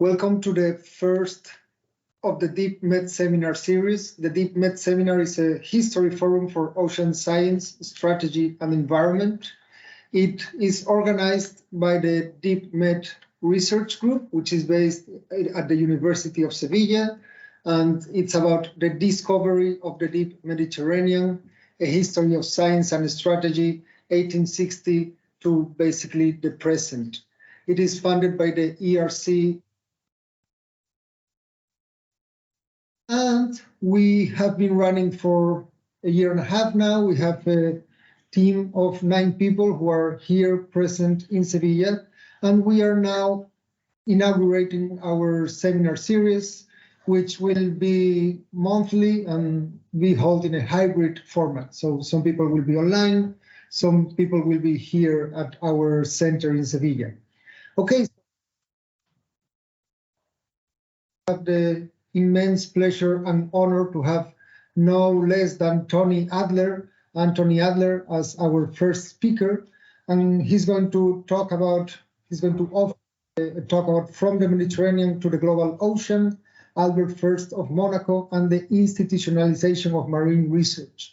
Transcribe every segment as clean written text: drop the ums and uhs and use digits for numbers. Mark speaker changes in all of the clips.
Speaker 1: Welcome to the first of the DEEPMED Seminar series. The DEEPMED Seminar is a history forum for ocean science, strategy, and environment. It is organized by the DEEPMED Research Group, which is based at the University of Sevilla, and it's about the discovery of the deep Mediterranean, a history of science and strategy, 1860 to basically the present. It is funded by the ERC. And we have been running for a year and a half now. We have a team of 9 people who are here present in Sevilla. And we are now inaugurating our seminar series, which will be monthly and be held in a hybrid format. So some people will be online, some people will be here at our center in Sevilla. Okay. I have the immense pleasure and honor to have no less than Antony Adler as our first speaker, and he's going to talk about from the Mediterranean to the global ocean, Albert I of Monaco, and the institutionalization of marine research.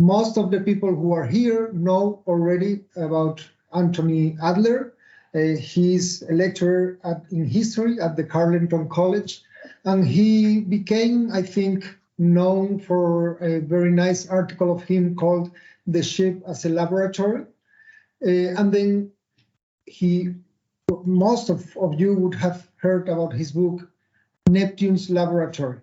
Speaker 1: Most of the people who are here know already about Antony Adler. He's a lecturer in history at the Carleton College. And he became, I think, known for a very nice article of him called "The Ship as a Laboratory." And then most of you would have heard about his book, Neptune's Laboratory.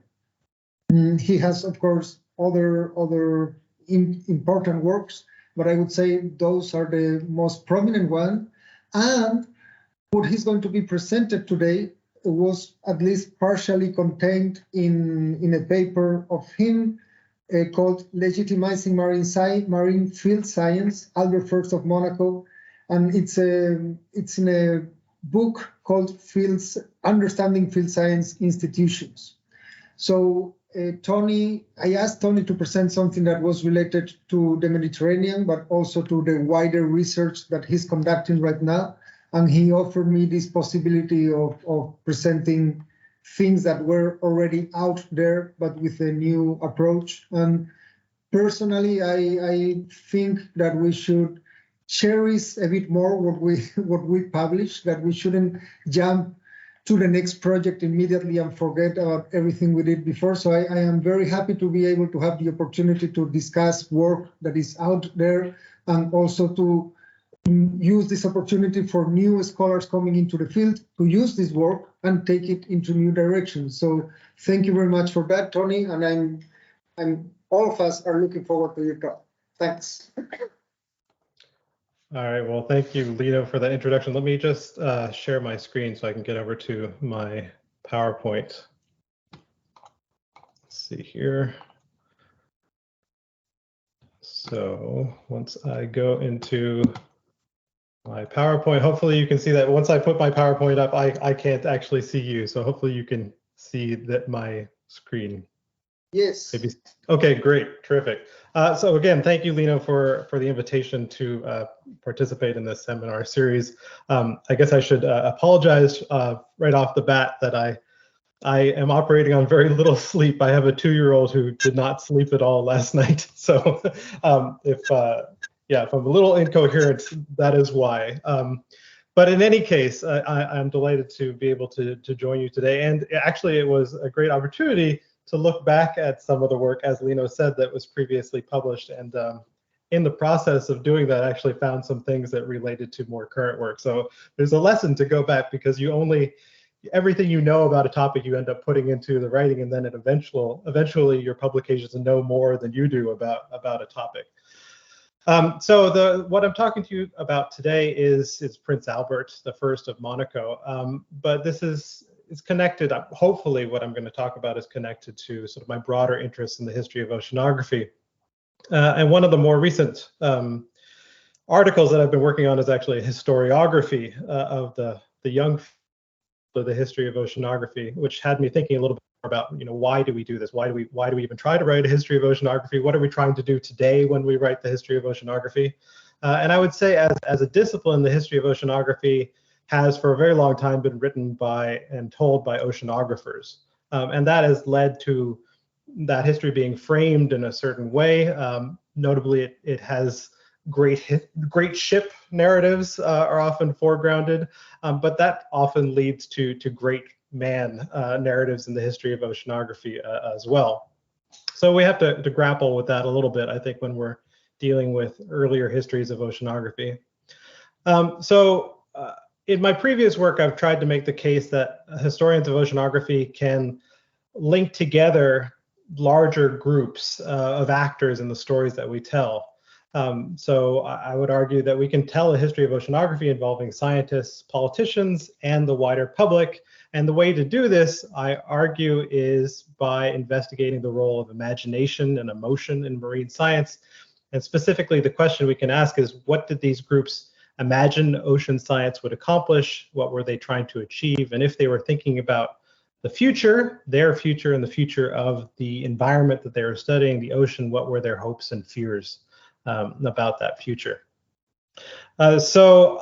Speaker 1: He has, of course, other important works, but I would say those are the most prominent one. And what he's going to be presented today was at least partially contained in a paper of him called Legitimizing Marine Field Science, Albert I of Monaco. And it's in a book called Understanding Field Science Institutions. So I asked Tony to present something that was related to the Mediterranean, but also to the wider research that he's conducting right now. And he offered me this possibility of presenting things that were already out there, but with a new approach. And personally, I think that we should cherish a bit more what we publish, that we shouldn't jump to the next project immediately and forget about everything we did before. So I am very happy to be able to have the opportunity to discuss work that is out there, and also to use this opportunity for new scholars coming into the field to use this work and take it into new directions. So thank you very much for that, Tony, and all of us are looking forward to your talk. Thanks.
Speaker 2: All right, well, thank you, Lino, for that introduction. Let me just share my screen so I can get over to my PowerPoint. Let's see here. So once I go into my PowerPoint, hopefully you can see that once I put my PowerPoint up, I can't actually see you. So hopefully you can see that my screen.
Speaker 1: Yes.
Speaker 2: Maybe. Okay, great, terrific. So again, thank you, Lino, for the invitation to participate in this seminar series. I guess I should apologize right off the bat that I am operating on very little sleep. I have a 2-year-old who did not sleep at all last night. So if I'm a little incoherent, that is why. But in any case, I'm delighted to be able to join you today. And actually, it was a great opportunity to look back at some of the work, as Lino said, that was previously published. And in the process of doing that, I actually found some things that related to more current work. So there's a lesson to go back, because everything you know about a topic you end up putting into the writing, and then eventually your publications know more than you do about a topic. So what I'm talking to you about today is Prince Albert I of Monaco, but this is connected. Hopefully, what I'm going to talk about is connected to sort of my broader interest in the history of oceanography. And one of the more recent articles that I've been working on is actually a historiography of the history of oceanography, which had me thinking a little bit about, why do we do this? Why do we even try to write a history of oceanography? What are we trying to do today when we write the history of oceanography? And I would say, as a discipline, the history of oceanography has for a very long time been written by and told by oceanographers. And that has led to that history being framed in a certain way. Notably, it has great ship narratives are often foregrounded, but that often leads to great man narratives in the history of oceanography as well. So we have to grapple with that a little bit, I think, when we're dealing with earlier histories of oceanography. In my previous work, I've tried to make the case that historians of oceanography can link together larger groups of actors in the stories that we tell. So I would argue that we can tell a history of oceanography involving scientists, politicians, and the wider public. And the way to do this, I argue, is by investigating the role of imagination and emotion in marine science. And specifically, the question we can ask is, what did these groups imagine ocean science would accomplish? What were they trying to achieve? And if they were thinking about the future, their future, and the future of the environment that they were studying, the ocean, what were their hopes and fears about that future? I feel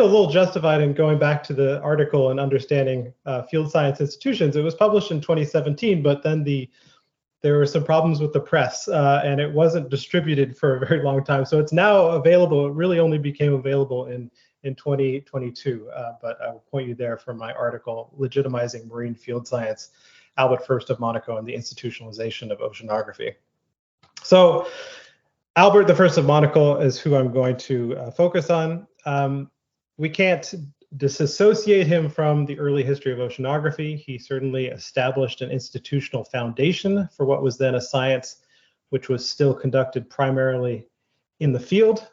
Speaker 2: a little justified in going back to the article and understanding field science institutions. It was published in 2017, but then there were some problems with the press, and it wasn't distributed for a very long time. So it's now available. It really only became available in 2022, but I will point you there for my article, Legitimizing Marine Field Science, Albert I of Monaco and the Institutionalization of Oceanography. So Albert I of Monaco is who I'm going to focus on. We can't disassociate him from the early history of oceanography. He certainly established an institutional foundation for what was then a science which was still conducted primarily in the field.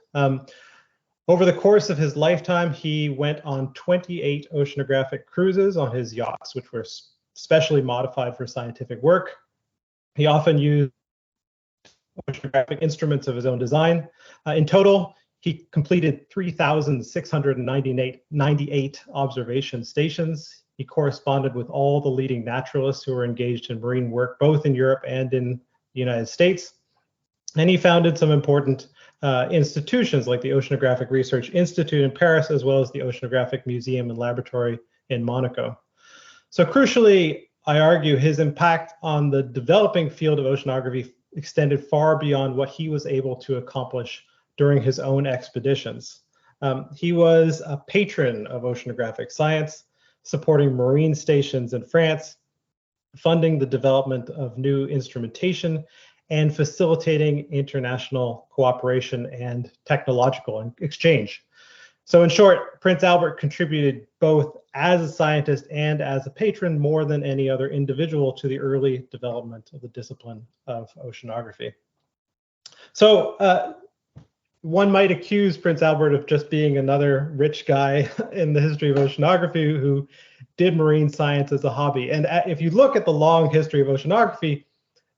Speaker 2: Over the course of his lifetime, he went on 28 oceanographic cruises on his yachts, which were specially modified for scientific work. He often used oceanographic instruments of his own design. In total, he completed 3,698 observation stations. He corresponded with all the leading naturalists who were engaged in marine work, both in Europe and in the United States. And he founded some important institutions like the Oceanographic Research Institute in Paris, as well as the Oceanographic Museum and Laboratory in Monaco. So crucially, I argue his impact on the developing field of oceanography extended far beyond what he was able to accomplish during his own expeditions. He was a patron of oceanographic science, supporting marine stations in France, funding the development of new instrumentation, and facilitating international cooperation and technological exchange. So in short, Prince Albert contributed both as a scientist and as a patron more than any other individual to the early development of the discipline of oceanography. So one might accuse Prince Albert of just being another rich guy in the history of oceanography who did marine science as a hobby. And if you look at the long history of oceanography,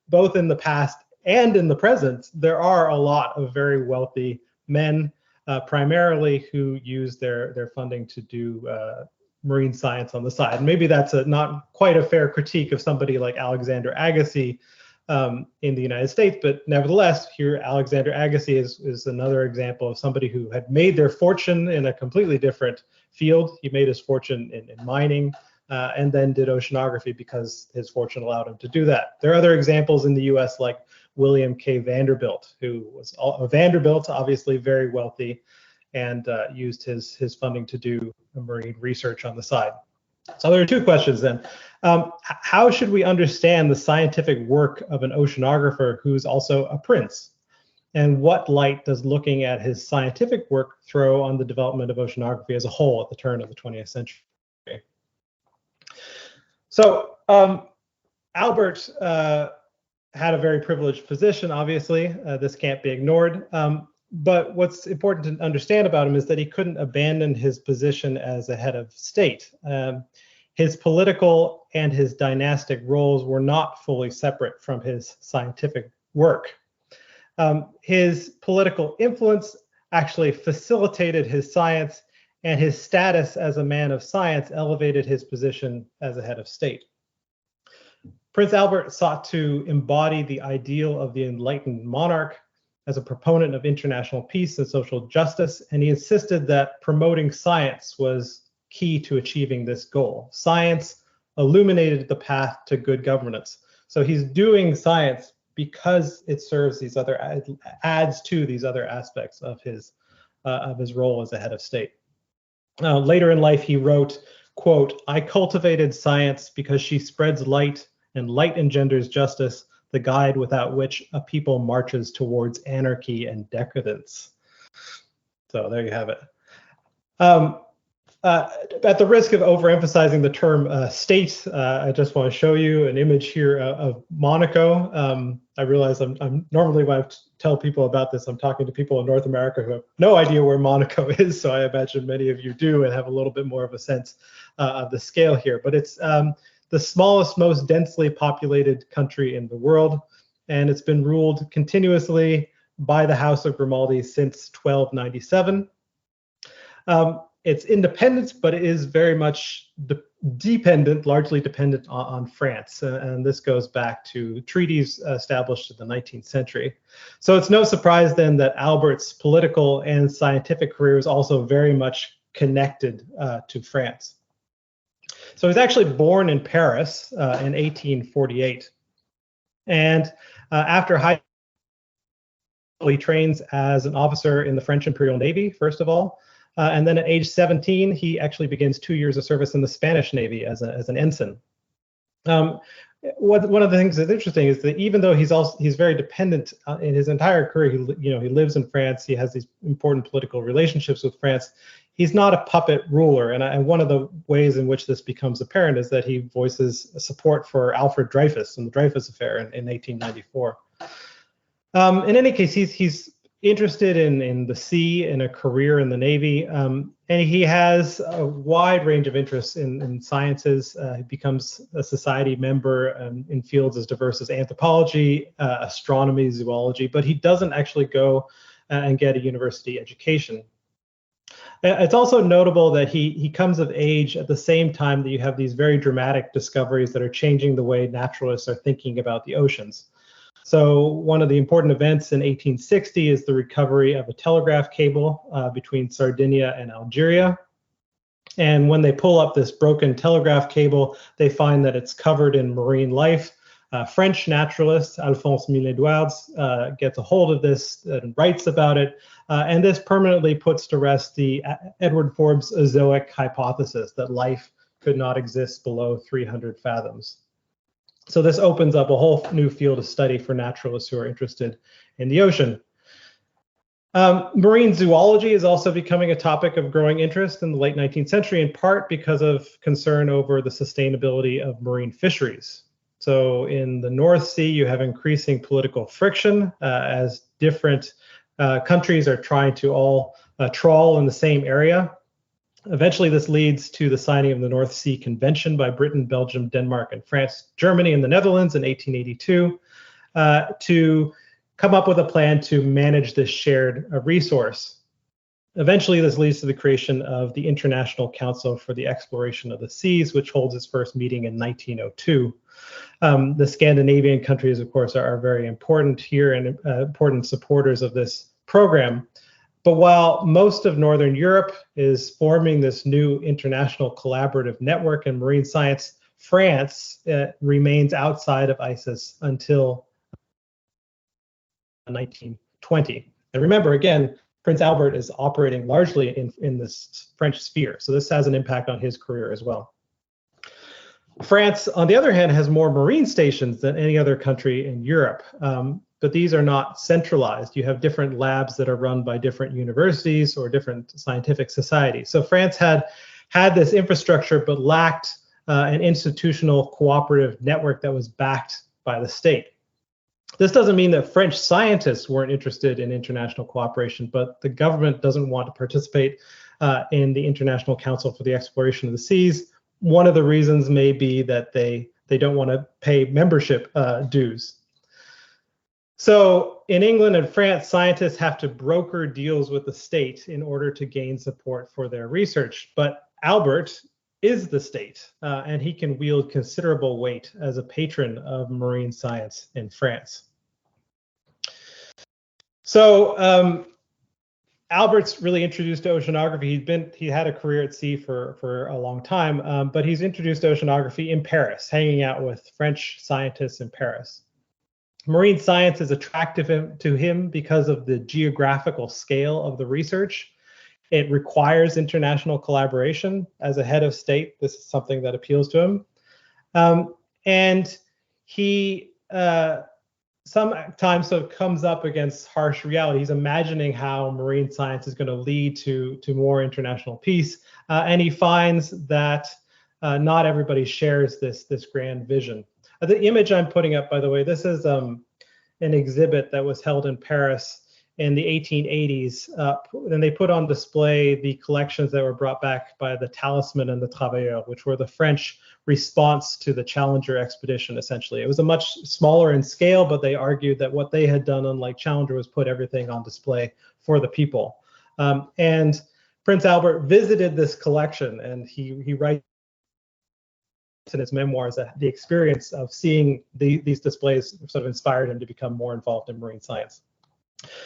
Speaker 2: both in the past and in the present, there are a lot of very wealthy men, primarily who use their funding to do marine science on the side. And maybe that's not quite a fair critique of somebody like Alexander Agassiz in the United States, but nevertheless, here Alexander Agassiz is another example of somebody who had made their fortune in a completely different field. He made his fortune in mining, and then did oceanography because his fortune allowed him to do that. There are other examples in the US like William K. Vanderbilt, who was Vanderbilt, obviously very wealthy, and used his funding to do marine research on the side. So there are two questions then. How should we understand the scientific work of an oceanographer who's also a prince? And what light does looking at his scientific work throw on the development of oceanography as a whole at the turn of the 20th century? So Albert had a very privileged position, obviously. This can't be ignored. But what's important to understand about him is that he couldn't abandon his position as a head of state. His political and his dynastic roles were not fully separate from his scientific work. His political influence actually facilitated his science, and his status as a man of science elevated his position as a head of state. Prince Albert sought to embody the ideal of the enlightened monarch, as a proponent of international peace and social justice, and he insisted that promoting science was key to achieving this goal. Science illuminated the path to good governance. So he's doing science because it serves these other, adds to these other aspects of his role as a head of state. Later in life, he wrote, quote, "I cultivated science because she spreads light, and light engenders justice, the guide without which a people marches towards anarchy and decadence." So there you have it. At the risk of overemphasizing the term state, I just want to show you an image here of Monaco. I realize I'm normally, when I tell people about this, I'm talking to people in North America who have no idea where Monaco is, so I imagine many of you do and have a little bit more of a sense of the scale here. But it's the smallest, most densely populated country in the world, and it's been ruled continuously by the House of Grimaldi since 1297. It's independent, but it is very much dependent, largely dependent on France. And this goes back to treaties established in the 19th century. So it's no surprise then that Albert's political and scientific career is also very much connected to France. So he's actually born in Paris in 1848. And after high school, he trains as an officer in the French Imperial Navy, first of all. And then at age 17, he actually begins 2 years of service in the Spanish Navy as an ensign. One of the things that's interesting is that even though he's very dependent in his entire career, he lives in France, he has these important political relationships with France, he's not a puppet ruler. And one of the ways in which this becomes apparent is that he voices support for Alfred Dreyfus and the Dreyfus Affair in 1894. In any case, he's interested in the sea and a career in the Navy, and he has a wide range of interests in sciences. He becomes a society member in fields as diverse as anthropology, astronomy, zoology, but he doesn't actually go and get a university education. It's also notable that he comes of age at the same time that you have these very dramatic discoveries that are changing the way naturalists are thinking about the oceans. So one of the important events in 1860 is the recovery of a telegraph cable between Sardinia and Algeria. And when they pull up this broken telegraph cable, they find that it's covered in marine life. French naturalist Alphonse Millet-Edwards gets a hold of this and writes about it. And this permanently puts to rest the Edward Forbes azoic hypothesis that life could not exist below 300 fathoms. So this opens up a whole new field of study for naturalists who are interested in the ocean. Marine zoology is also becoming a topic of growing interest in the late 19th century, in part because of concern over the sustainability of marine fisheries. So in the North Sea, you have increasing political friction as different countries are trying to all trawl in the same area. Eventually, this leads to the signing of the North Sea Convention by Britain, Belgium, Denmark, and France, Germany, and the Netherlands in 1882 to come up with a plan to manage this shared resource. Eventually, this leads to the creation of the International Council for the Exploration of the Seas, which holds its first meeting in 1902. The Scandinavian countries, of course, are very important here and important supporters of this program. But while most of Northern Europe is forming this new international collaborative network in marine science, France remains outside of ICES until 1920. And remember, again, Prince Albert is operating largely in this French sphere. So this has an impact on his career as well. France, on the other hand, has more marine stations than any other country in Europe. But these are not centralized. You have different labs that are run by different universities or different scientific societies. So France had this infrastructure, but lacked an institutional cooperative network that was backed by the state. This doesn't mean that French scientists weren't interested in international cooperation, but the government doesn't want to participate in the International Council for the Exploration of the Seas. One of the reasons may be that they don't want to pay membership dues. So in England and France, scientists have to broker deals with the state in order to gain support for their research. But Albert is the state, and he can wield considerable weight as a patron of marine science in France. So Albert's really introduced to oceanography. He had a career at sea for a long time, but he's introduced to oceanography in Paris, hanging out with French scientists in Paris. Marine science is attractive to him because of the geographical scale of the research. It requires international collaboration. As a head of state, this is something that appeals to him. And he sometimes sort of comes up against harsh reality. He's imagining how marine science is going to lead to more international peace. And he finds that not everybody shares this grand vision. The image I'm putting up, by the way, this is an exhibit that was held in Paris in the 1880s. And they put on display the collections that were brought back by the Talisman and the Travailleur, which were the French response to the Challenger expedition, essentially. It was a much smaller in scale, but they argued that what they had done, unlike Challenger, was put everything on display for the people. And Prince Albert visited this collection, and he writes in his memoirs that the experience of seeing these displays sort of inspired him to become more involved in marine science.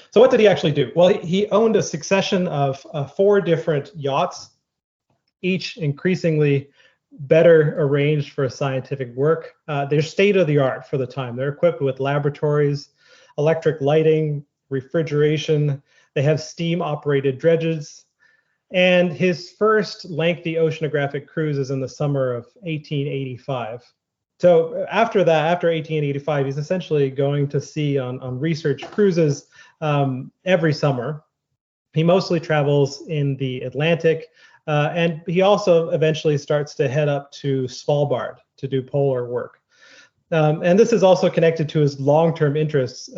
Speaker 2: So what did he actually do? Well, he owned a succession of 4 different yachts, each increasingly better arranged for scientific work. They're state of the art for the time. They're equipped with laboratories, electric lighting, refrigeration. They have steam operated dredges. And his first lengthy oceanographic cruise is in the summer of 1885. So after that, after 1885, he's essentially going to sea on research cruises every summer. He mostly travels in the Atlantic, and he also eventually starts to head up to Svalbard to do polar work. And this is also connected to his long-term interests.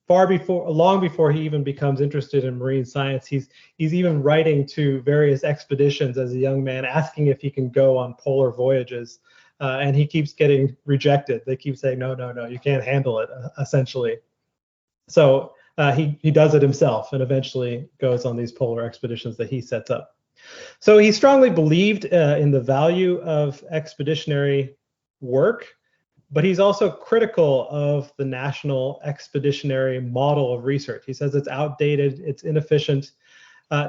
Speaker 2: Long before he even becomes interested in marine science, he's even writing to various expeditions as a young man, asking if he can go on polar voyages. And he keeps getting rejected. They keep saying, no, you can't handle it, essentially. So he does it himself and eventually goes on these polar expeditions that he sets up. So he strongly believed in the value of expeditionary work, but he's also critical of the national expeditionary model of research. He says it's outdated, it's inefficient.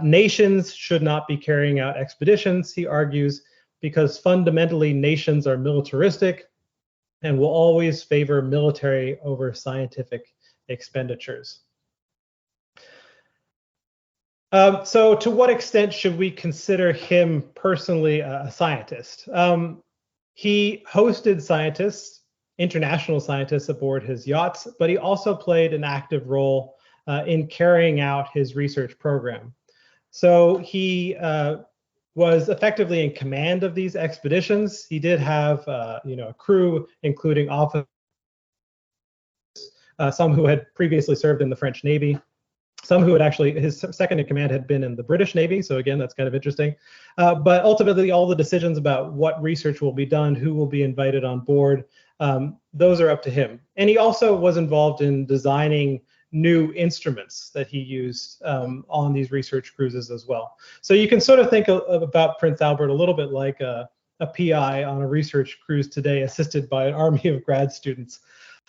Speaker 2: Nations should not be carrying out expeditions, he argues, because fundamentally nations are militaristic and will always favor military over scientific expenditures. So to what extent should we consider him personally a scientist? He hosted scientists, international scientists aboard his yachts, but he also played an active role in carrying out his research program. So he was effectively in command of these expeditions. He did have a crew, including officers, some who had previously served in the French Navy, some who had actually, his second in command had been in the British Navy. So again, that's kind of interesting. But ultimately, all the decisions about what research will be done, who will be invited on board, those are up to him. And he also was involved in designing new instruments that he used on these research cruises as well. So you can sort of think about Prince Albert a little bit like a PI on a research cruise today, assisted by an army of grad students.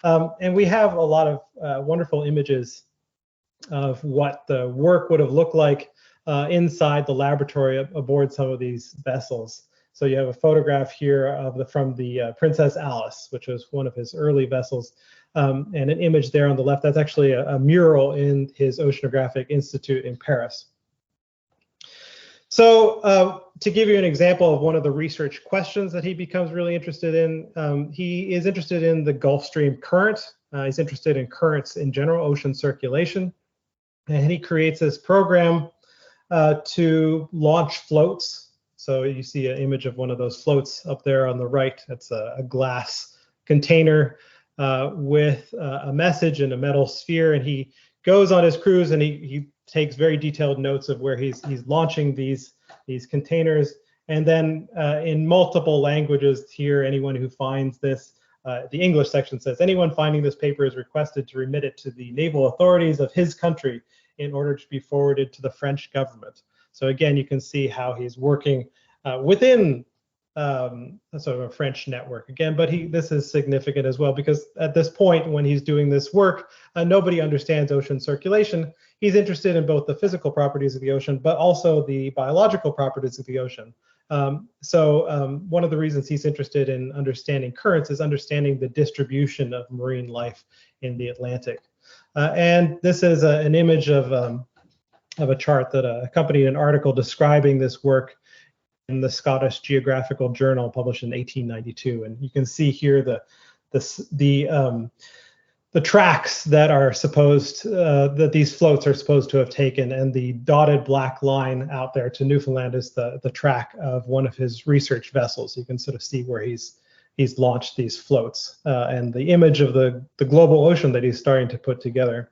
Speaker 2: And we have a lot of wonderful images of what the work would have looked like inside the laboratory aboard some of these vessels. So you have a photograph here of from the Princess Alice, which was one of his early vessels, and an image there on the left. That's actually a mural in his Oceanographic Institute in Paris. So to give you an example of one of the research questions that he becomes really interested in, he is interested in the Gulf Stream current. He's interested in currents in general, ocean circulation. And he creates this program to launch floats. So you see an image of one of those floats up there on the right. It's a glass container with a message in a metal sphere. And he goes on his cruise and he takes very detailed notes of where he's launching these containers. And then in multiple languages here, anyone who finds this, the English section says, anyone finding this paper is requested to remit it to the naval authorities of his country in order to be forwarded to the French government. So again, you can see how he's working within sort of a French network again, but this is significant as well because at this point when he's doing this work, nobody understands ocean circulation. He's interested in both the physical properties of the ocean, but also the biological properties of the ocean. One of the reasons he's interested in understanding currents is understanding the distribution of marine life in the Atlantic. And this is an image of a chart that accompanied an article describing this work in the Scottish Geographical Journal, published in 1892. And you can see here the tracks that are supposed that these floats are supposed to have taken, and the dotted black line out there to Newfoundland is the track of one of his research vessels. You can sort of see where he's launched these floats, and the image of the global ocean that he's starting to put together.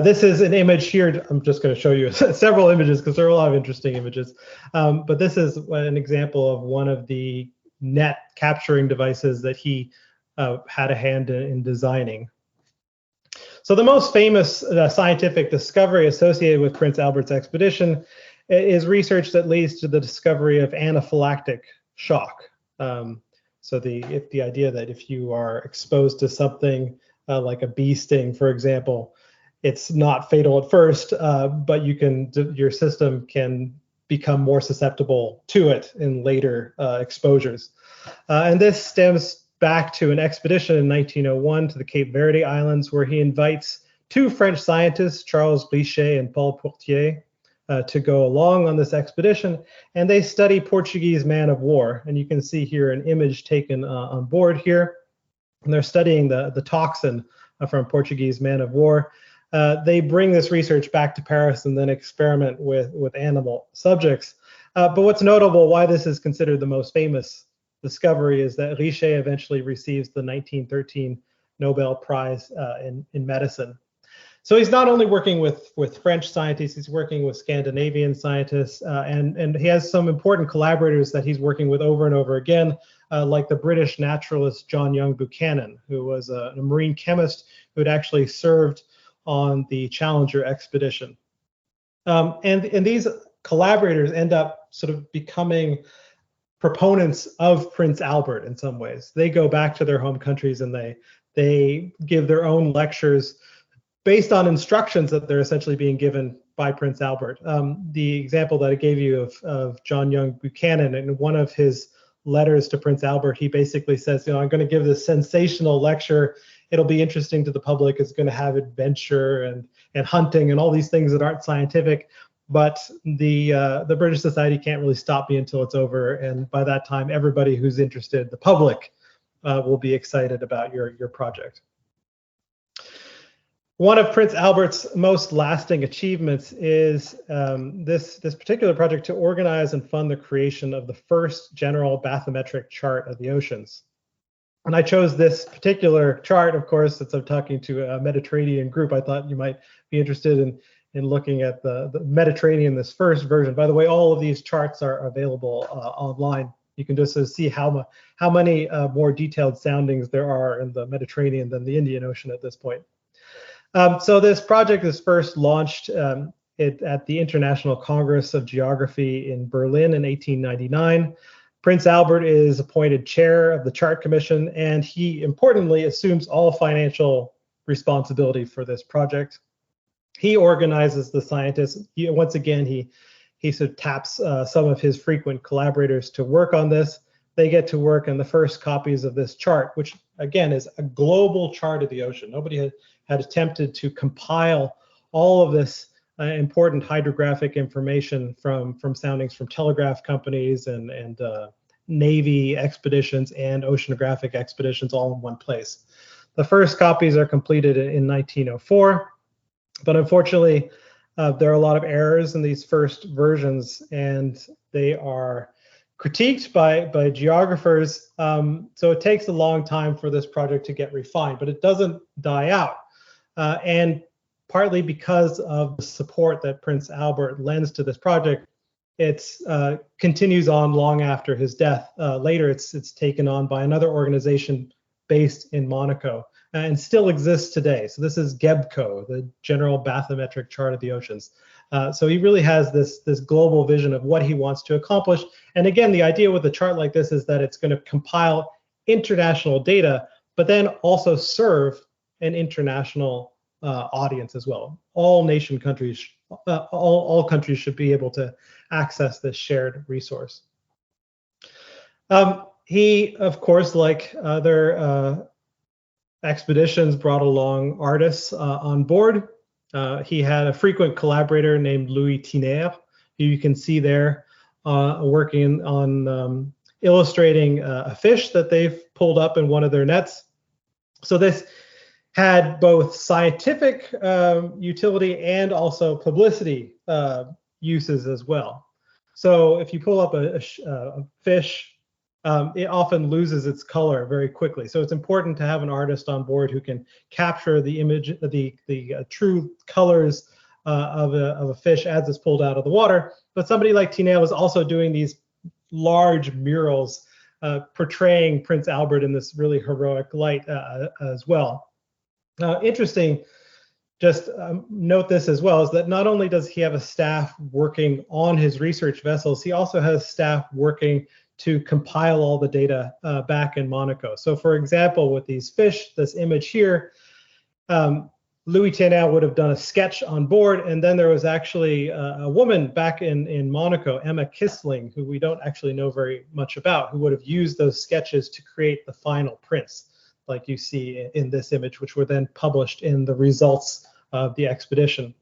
Speaker 2: This is an image here. I'm just going to show you several images because there are a lot of interesting images. But this is an example of one of the net capturing devices that he had a hand in designing. So the most famous scientific discovery associated with Prince Albert's expedition is research that leads to the discovery of anaphylactic shock. So the idea that if you are exposed to something like a bee sting, for example, it's not fatal at first, but your system can become more susceptible to it in later exposures. And this stems back to an expedition in 1901 to the Cape Verde Islands, where he invites two French scientists, Charles Richet and Paul Portier, to go along on this expedition, and they study Portuguese man of war. And you can see here an image taken on board here, and they're studying the toxin from Portuguese man of war. They bring this research back to Paris and then experiment with animal subjects. But what's notable, why this is considered the most famous discovery, is that Richet eventually receives the 1913 Nobel Prize in medicine. So he's not only working with French scientists, he's working with Scandinavian scientists, and he has some important collaborators that he's working with over and over again, like the British naturalist John Young Buchanan, who was a marine chemist who had actually served on the Challenger expedition. And these collaborators end up sort of becoming proponents of Prince Albert in some ways. They go back to their home countries and they give their own lectures based on instructions that they're essentially being given by Prince Albert. The example that I gave you of John Young Buchanan, in one of his letters to Prince Albert, he basically says, I'm going to give this sensational lecture. It'll be interesting to the public. It's going to have adventure and hunting and all these things that aren't scientific. But the British Society can't really stop me until it's over. And by that time, everybody who's interested, the public, will be excited about your project. One of Prince Albert's most lasting achievements is this particular project to organize and fund the creation of the first general bathymetric chart of the oceans. And I chose this particular chart, of course, since I'm talking to a Mediterranean group. I thought you might be interested in looking at the Mediterranean, this first version. By the way, all of these charts are available online. You can just see how many more detailed soundings there are in the Mediterranean than the Indian Ocean at this point. So this project is first launched at the International Congress of Geography in Berlin in 1899. Prince Albert is appointed chair of the Chart Commission, and he importantly assumes all financial responsibility for this project. He organizes the scientists. Once again, he sort of taps some of his frequent collaborators to work on this. They get to work on the first copies of this chart, which again is a global chart of the ocean. Nobody had attempted to compile all of this important hydrographic information from soundings from telegraph companies and Navy expeditions and oceanographic expeditions all in one place. The first copies are completed in 1904, but unfortunately, there are a lot of errors in these first versions, and they are critiqued by geographers. So it takes a long time for this project to get refined, but it doesn't die out. And partly because of the support that Prince Albert lends to this project, it continues on long after his death. Later, it's taken on by another organization based in Monaco and still exists today. So this is GEBCO, the General Bathymetric Chart of the Oceans. So he really has this global vision of what he wants to accomplish. And again, the idea with a chart like this is that it's going to compile international data, but then also serve an international audience as well. All countries should be able to access this shared resource. He, of course, like other expeditions, brought along artists on board. He had a frequent collaborator named Louis Tiner, who you can see there working on illustrating a fish that they've pulled up in one of their nets. So this had both scientific utility and also publicity uses as well. So if you pull up a fish, it often loses its color very quickly. So it's important to have an artist on board who can capture the image, the true colors of a fish as it's pulled out of the water. But somebody like Tinel was also doing these large murals portraying Prince Albert in this really heroic light as well. Interesting, just note this as well, is that not only does he have a staff working on his research vessels, he also has staff working to compile all the data back in Monaco. So for example, with these fish, this image here, Louis Tinel would have done a sketch on board, and then there was actually a woman back in Monaco, Emma Kissling, who we don't actually know very much about, who would have used those sketches to create the final prints, like you see in this image, which were then published in the results of the expedition.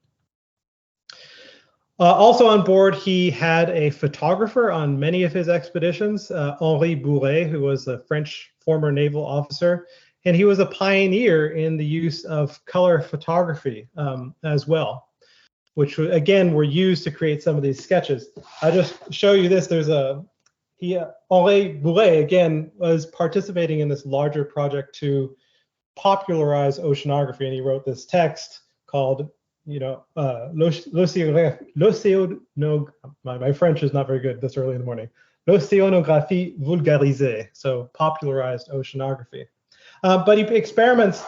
Speaker 2: Also on board, he had a photographer on many of his expeditions, Henri Boulay, who was a French former naval officer, and he was a pioneer in the use of color photography as well, which again were used to create some of these sketches. I'll just show you this. There's Henri Boulay again was participating in this larger project to popularize oceanography, and he wrote this text called, my French is not very good this early in the morning. L'Oceanographie vulgarisée, so popularized oceanography. But he experiments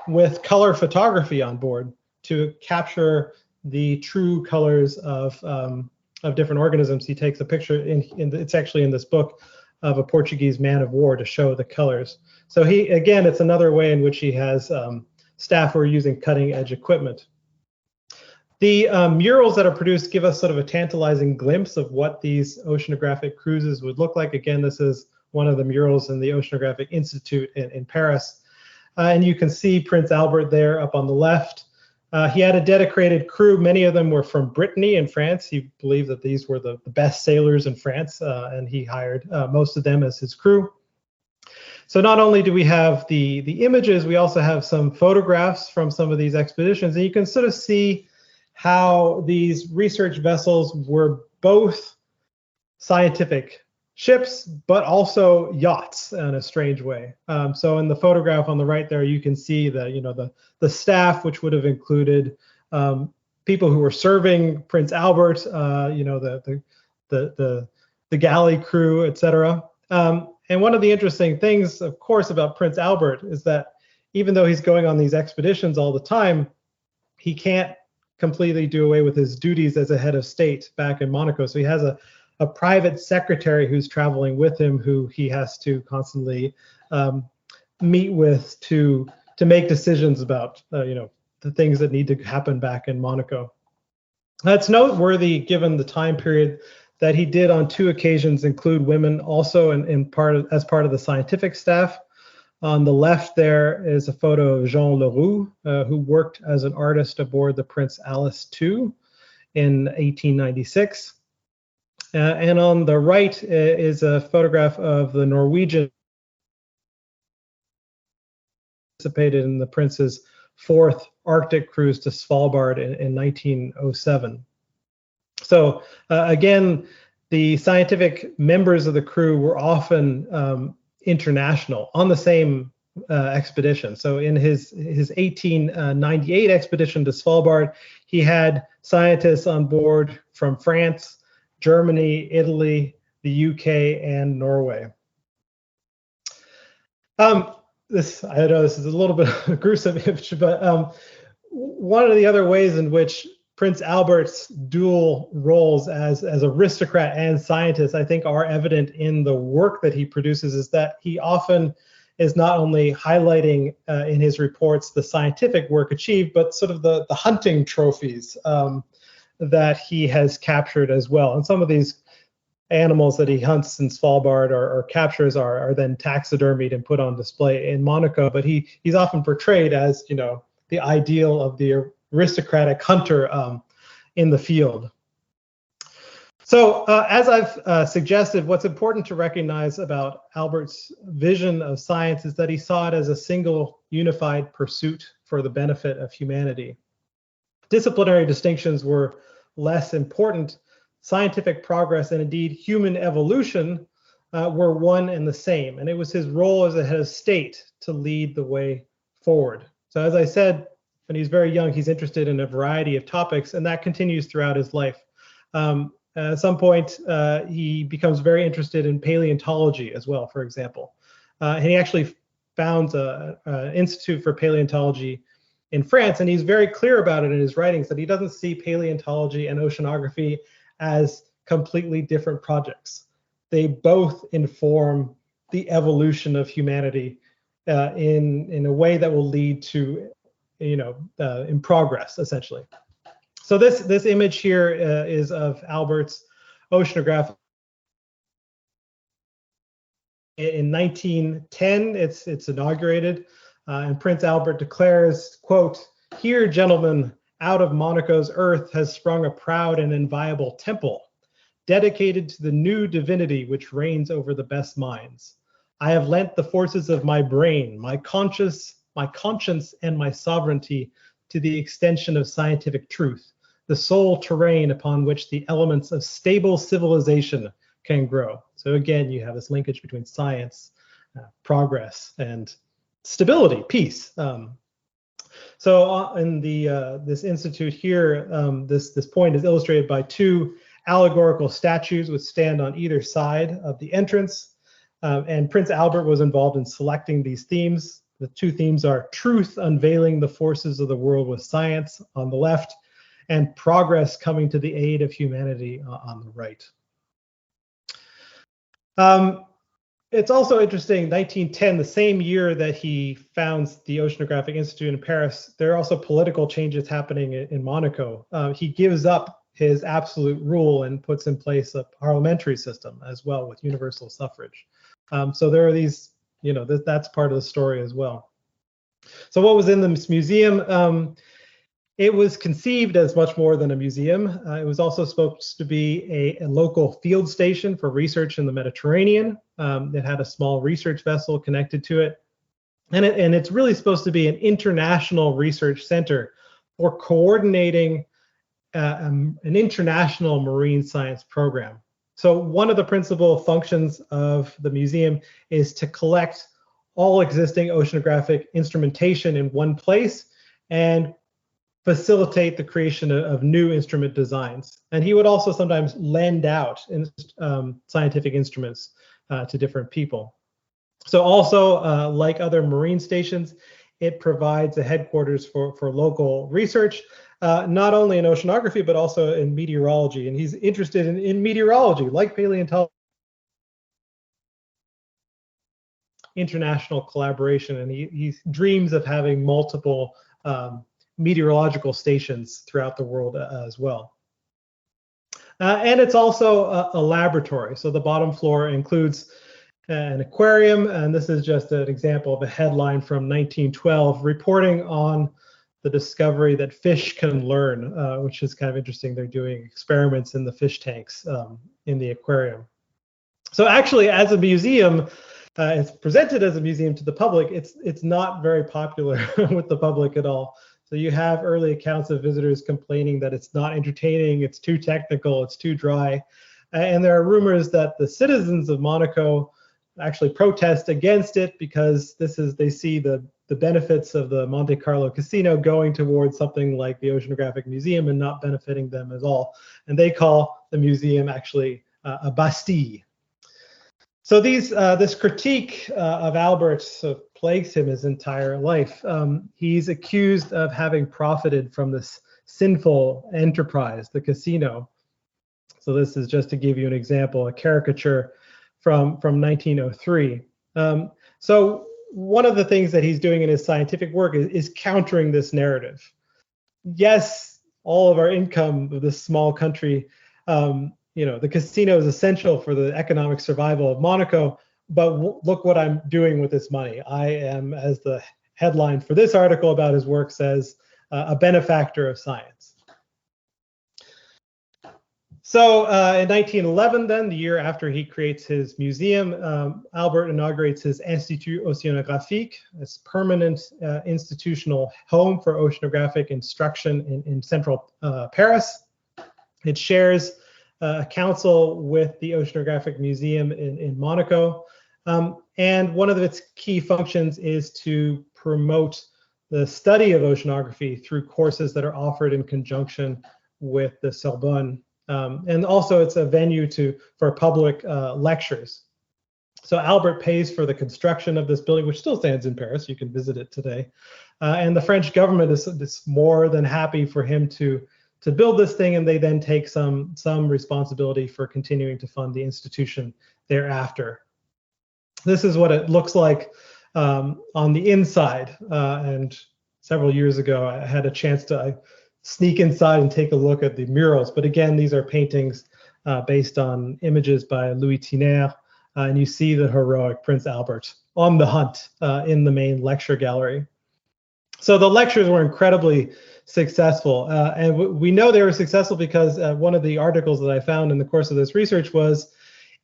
Speaker 2: with color photography on board to capture the true colors of different organisms. He takes a picture, it's actually in this book, of a Portuguese man of war to show the colors. So again, it's another way in which he has staff who are using cutting edge equipment. The murals that are produced give us sort of a tantalizing glimpse of what these oceanographic cruises would look like. Again, this is one of the murals in the Oceanographic Institute in Paris. And you can see Prince Albert there up on the left. He had a dedicated crew. Many of them were from Brittany in France. He believed that these were the best sailors in France, and he hired most of them as his crew. So not only do we have the images, we also have some photographs from some of these expeditions. And you can sort of see how these research vessels were both scientific ships, but also yachts in a strange way. So in the photograph on the right there, you can see the staff, which would have included people who were serving Prince Albert, the galley crew, etc. And one of the interesting things, of course, about Prince Albert is that even though he's going on these expeditions all the time, he can't completely do away with his duties as a head of state back in Monaco. So he has a private secretary who's traveling with him, who he has to constantly meet with to make decisions about the things that need to happen back in Monaco. That's noteworthy given the time period that he did on 2 occasions include women also as part of the scientific staff. On the left there is a photo of Jean Leroux, who worked as an artist aboard the Prince Alice II in 1896. And on the right is a photograph of the Norwegian participated in the Prince's 4th Arctic cruise to Svalbard in 1907. So again, the scientific members of the crew were often international on the same expedition. So in his 1898 expedition to Svalbard, he had scientists on board from France, Germany, Italy, the UK, and Norway. I know this is a little bit of a gruesome image, but one of the other ways in which Prince Albert's dual roles as aristocrat and scientist, I think, are evident in the work that he produces, is that he often is not only highlighting in his reports the scientific work achieved, but sort of the hunting trophies that he has captured as well. And some of these animals that he hunts in Svalbard or captures are then taxidermied and put on display in Monaco. But he's often portrayed as, you know, the ideal of the aristocratic hunter in the field. So as I've suggested, what's important to recognize about Albert's vision of science is that he saw it as a single unified pursuit for the benefit of humanity. Disciplinary distinctions were less important. Scientific progress and indeed human evolution were one and the same. And it was his role as a head of state to lead the way forward. So as I said, when he's very young, he's interested in a variety of topics, and that continues throughout his life. At some point, he becomes very interested in paleontology as well, for example. And he actually founds an institute for paleontology in France, and he's very clear about it in his writings that he doesn't see paleontology and oceanography as completely different projects. They both inform the evolution of humanity in a way that will lead to, in progress, essentially. So this image here is of Albert's oceanography. In 1910, it's inaugurated, and Prince Albert declares, quote, "Here, gentlemen, out of Monaco's earth has sprung a proud and inviolable temple, dedicated to the new divinity which reigns over the best minds. I have lent the forces of my brain, my conscience, and my sovereignty to the extension of scientific truth, the sole terrain upon which the elements of stable civilization can grow." So again, you have this linkage between science, progress, and stability, peace. So in this institute here, this point is illustrated by two allegorical statues which stand on either side of the entrance. And Prince Albert was involved in selecting these themes. The two themes are truth, unveiling the forces of the world with science on the left, and progress coming to the aid of humanity on the right. It's also interesting, 1910, the same year that he founds the Oceanographic Institute in Paris, there are also political changes happening in Monaco. He gives up his absolute rule and puts in place a parliamentary system as well with universal suffrage. So there are these, that's part of the story as well. So what was in this museum? It was conceived as much more than a museum. It was also supposed to be a local field station for research in the Mediterranean. It had a small research vessel connected to it. And it's really supposed to be an international research center for coordinating an international marine science program. So one of the principal functions of the museum is to collect all existing oceanographic instrumentation in one place and facilitate the creation of new instrument designs. And he would also sometimes lend out scientific instruments to different people. So also, like other marine stations, it provides a headquarters for local research, not only in oceanography, but also in meteorology. And he's interested in meteorology, like paleontology, international collaboration, and he dreams of having multiple meteorological stations throughout the world as well. And it's also a laboratory. So the bottom floor includes an aquarium, and this is just an example of a headline from 1912 reporting on the discovery that fish can learn, which is kind of interesting. They're doing experiments in the fish tanks in the aquarium. So actually, as a museum, it's presented as a museum to the public. It's not very popular with the public at all. So you have early accounts of visitors complaining that it's not entertaining, it's too technical, it's too dry. And there are rumors that the citizens of Monaco actually protest against it because they see the benefits of the Monte Carlo casino going towards something like the Oceanographic Museum and not benefiting them at all. And they call the museum actually a Bastille. So this critique of Albert plagues him his entire life. He's accused of having profited from this sinful enterprise, the casino. So this is just to give you an example, a caricature from 1903. So one of the things that he's doing in his scientific work is countering this narrative. Yes, all of our income of this small country, the casino is essential for the economic survival of Monaco, but look what I'm doing with this money. I am, as the headline for this article about his work says, a benefactor of science. So in 1911, then, the year after he creates his museum, Albert inaugurates his Institut Oceanographique, this permanent institutional home for oceanographic instruction in central Paris. It shares a council with the Oceanographic Museum in Monaco. And one of its key functions is to promote the study of oceanography through courses that are offered in conjunction with the Sorbonne. And also it's a venue for public lectures. So Albert pays for the construction of this building, which still stands in Paris. You can visit it today. And the French government is more than happy for him to build this thing, and they then take some responsibility for continuing to fund the institution thereafter. This is what it looks like on the inside. And several years ago, I had a chance to sneak inside and take a look at the murals. But again, these are paintings based on images by Louis Tiner. And you see the heroic Prince Albert on the hunt in the main lecture gallery. So the lectures were incredibly successful. And we know they were successful because one of the articles that I found in the course of this research was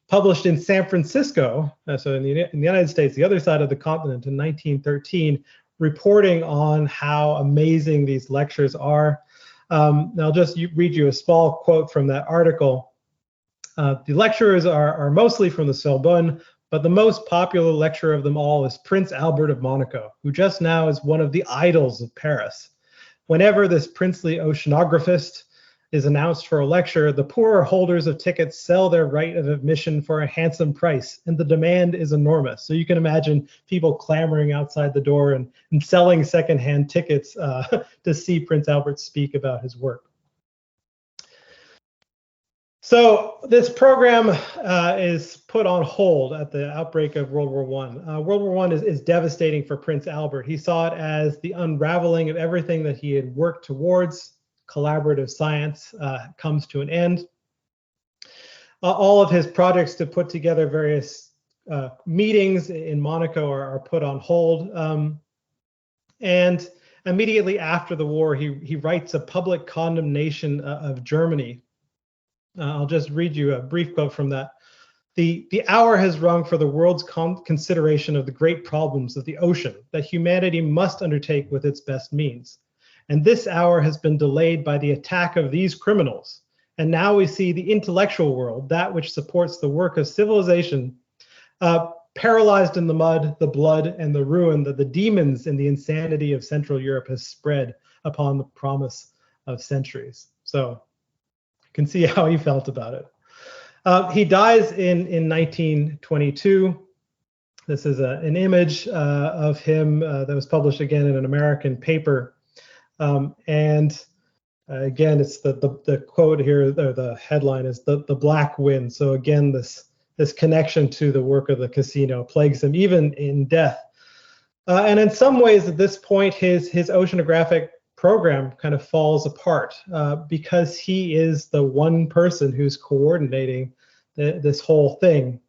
Speaker 2: published in San Francisco, so in the United States, the other side of the continent, in 1913, reporting on how amazing these lectures are. I'll just read you a small quote from that article. The lecturers are mostly from the Sorbonne, but the most popular lecturer of them all is Prince Albert of Monaco, who just now is one of the idols of Paris. Whenever this princely oceanographist is announced for a lecture, the poorer holders of tickets sell their right of admission for a handsome price, and the demand is enormous. So you can imagine people clamoring outside the door and selling secondhand tickets to see Prince Albert speak about his work. So this program is put on hold at the outbreak of World War I. World War I is devastating for Prince Albert. He saw it as the unraveling of everything that he had worked towards. Collaborative science comes to an end. All of his projects to put together various meetings in Monaco are put on hold. And immediately after the war, he writes a public condemnation of Germany. I'll just read you a brief quote from that. The hour has rung for the world's consideration of the great problems of the ocean that humanity must undertake with its best means. And this hour has been delayed by the attack of these criminals. And now we see the intellectual world, that which supports the work of civilization, paralyzed in the mud, the blood, and the ruin that the demons and the insanity of Central Europe has spread upon the promise of centuries. So you can see how he felt about it. He dies in 1922. This is an image of him that was published again in an American paper. And again, it's the quote here, or the headline is the black wind. So again, this connection to the work of the casino plagues him even in death. And in some ways, at this point, his oceanographic program kind of falls apart because he is the one person who's coordinating this whole thing.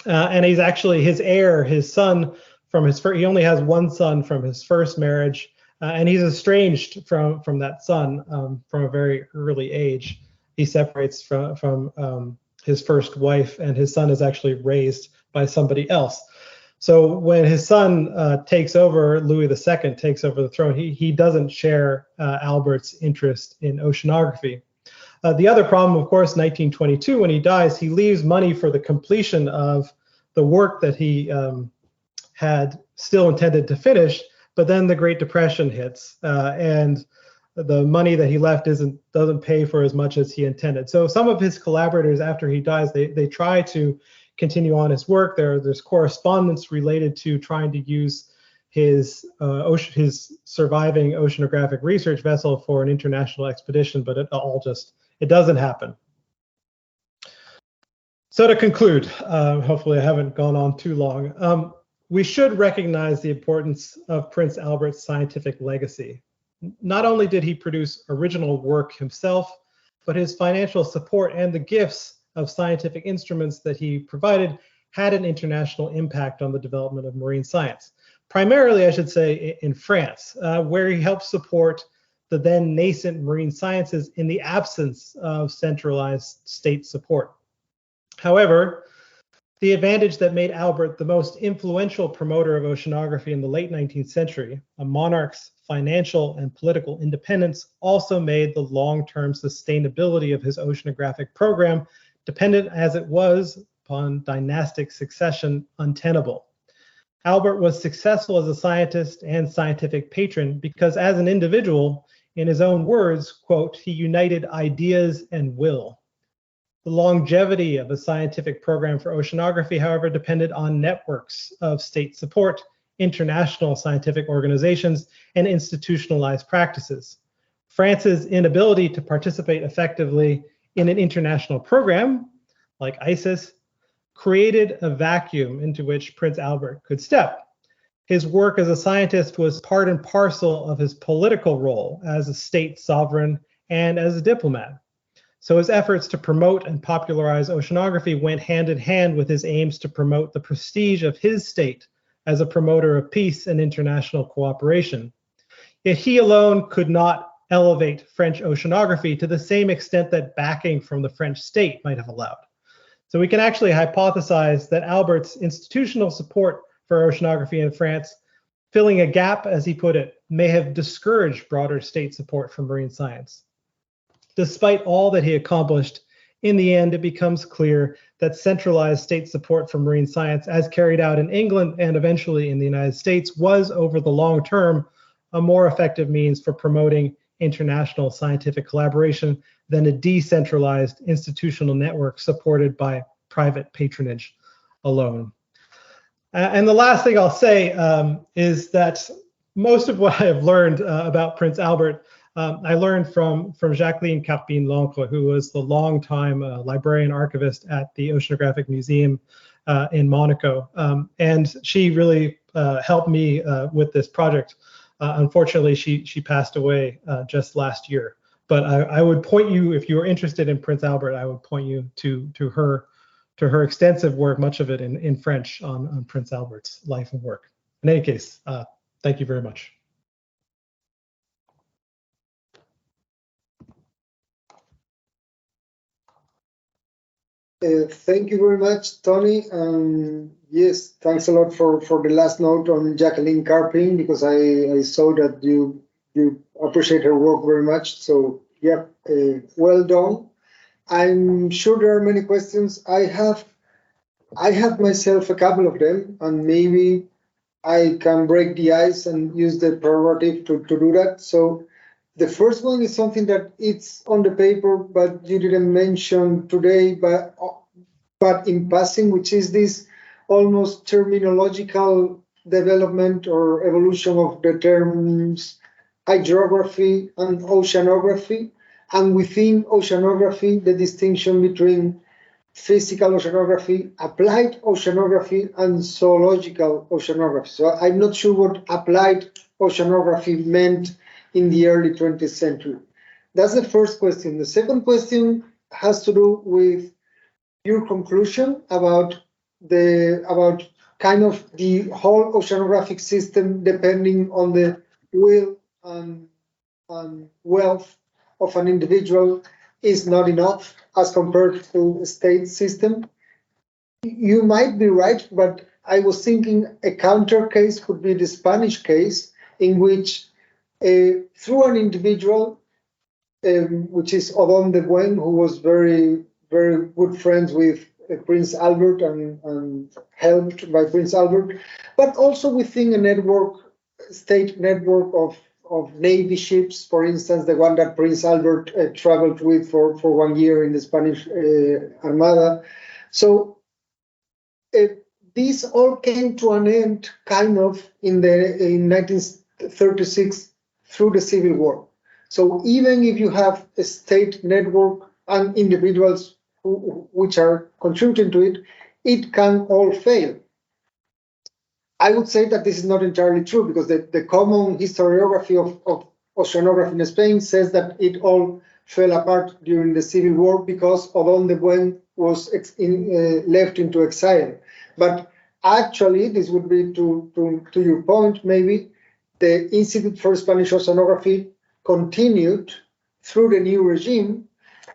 Speaker 2: And he's actually his heir, his son from his first, he only has one son from his first marriage. And he's estranged from that son from a very early age. He separates from his first wife, and his son is actually raised by somebody else. So when his son takes over, Louis II takes over the throne, he doesn't share Albert's interest in oceanography. The other problem, of course, 1922, when he dies, he leaves money for the completion of the work that he had still intended to finish. But then the Great Depression hits, and the money that he left doesn't pay for as much as he intended. So some of his collaborators, after he dies, they try to continue on his work. There's correspondence related to trying to use his surviving oceanographic research vessel for an international expedition, but it doesn't happen. So to conclude, hopefully I haven't gone on too long. We should recognize the importance of Prince Albert's scientific legacy. Not only did he produce original work himself, but his financial support and the gifts of scientific instruments that he provided had an international impact on the development of marine science. Primarily, I should say, in France, where he helped support the then nascent marine sciences in the absence of centralized state support. However, the advantage that made Albert the most influential promoter of oceanography in the late 19th century, a monarch's financial and political independence, also made the long-term sustainability of his oceanographic program, dependent as it was upon dynastic succession, untenable. Albert was successful as a scientist and scientific patron because as an individual, in his own words, quote, he united ideas and will. The longevity of a scientific program for oceanography, however, depended on networks of state support, international scientific organizations, and institutionalized practices. France's inability to participate effectively in an international program, like ISIS, created a vacuum into which Prince Albert could step. His work as a scientist was part and parcel of his political role as a state sovereign and as a diplomat. So his efforts to promote and popularize oceanography went hand in hand with his aims to promote the prestige of his state as a promoter of peace and international cooperation. Yet he alone could not elevate French oceanography to the same extent that backing from the French state might have allowed. So we can actually hypothesize that Albert's institutional support for oceanography in France, filling a gap, as he put it, may have discouraged broader state support for marine science. Despite all that he accomplished, in the end, it becomes clear that centralized state support for marine science, as carried out in England and eventually in the United States, was over the long term a more effective means for promoting international scientific collaboration than a decentralized institutional network supported by private patronage alone. And the last thing I'll say is that most of what I have learned about Prince Albert I learned from Jacqueline Carpin-Lancre, who was the longtime librarian archivist at the Oceanographic Museum in Monaco. And she really helped me with this project. Unfortunately, she passed away just last year. But I would point you, if you are interested in Prince Albert, I would point you to her extensive work, much of it in French, on Prince Albert's life and work. In any case, thank you very much.
Speaker 1: Thank you very much, Tony. Yes, thanks a lot for the last note on Jacqueline Carpin, because I saw that you appreciate her work very much. So yeah, well done. I'm sure there are many questions. I have myself a couple of them, and maybe I can break the ice and use the prerogative to do that. So the first one is something that it's on the paper, but you didn't mention today, but in passing, which is this almost terminological development or evolution of the terms hydrography and oceanography, and within oceanography, the distinction between physical oceanography, applied oceanography, and zoological oceanography. So I'm not sure what applied oceanography meant in the early 20th century. That's the first question. The second question has to do with your conclusion about kind of the whole oceanographic system depending on the will and wealth of an individual is not enough as compared to a state system. You might be right, but I was thinking a counter case could be the Spanish case, in which through an individual, which is Odón de Buen, who was very, very good friends with Prince Albert and helped by Prince Albert, but also within a network, state network of Navy ships, for instance, the one that Prince Albert traveled with for 1 year in the Spanish Armada. So this all came to an end kind of in 1936 through the Civil War. So even if you have a state network and individuals which are contributing to it, it can all fail. I would say that this is not entirely true, because the common historiography of oceanography in Spain says that it all fell apart during the Civil War because Odón de Buen was left into exile. But actually, this would be to your point, maybe, the Institute for Spanish Oceanography continued through the new regime,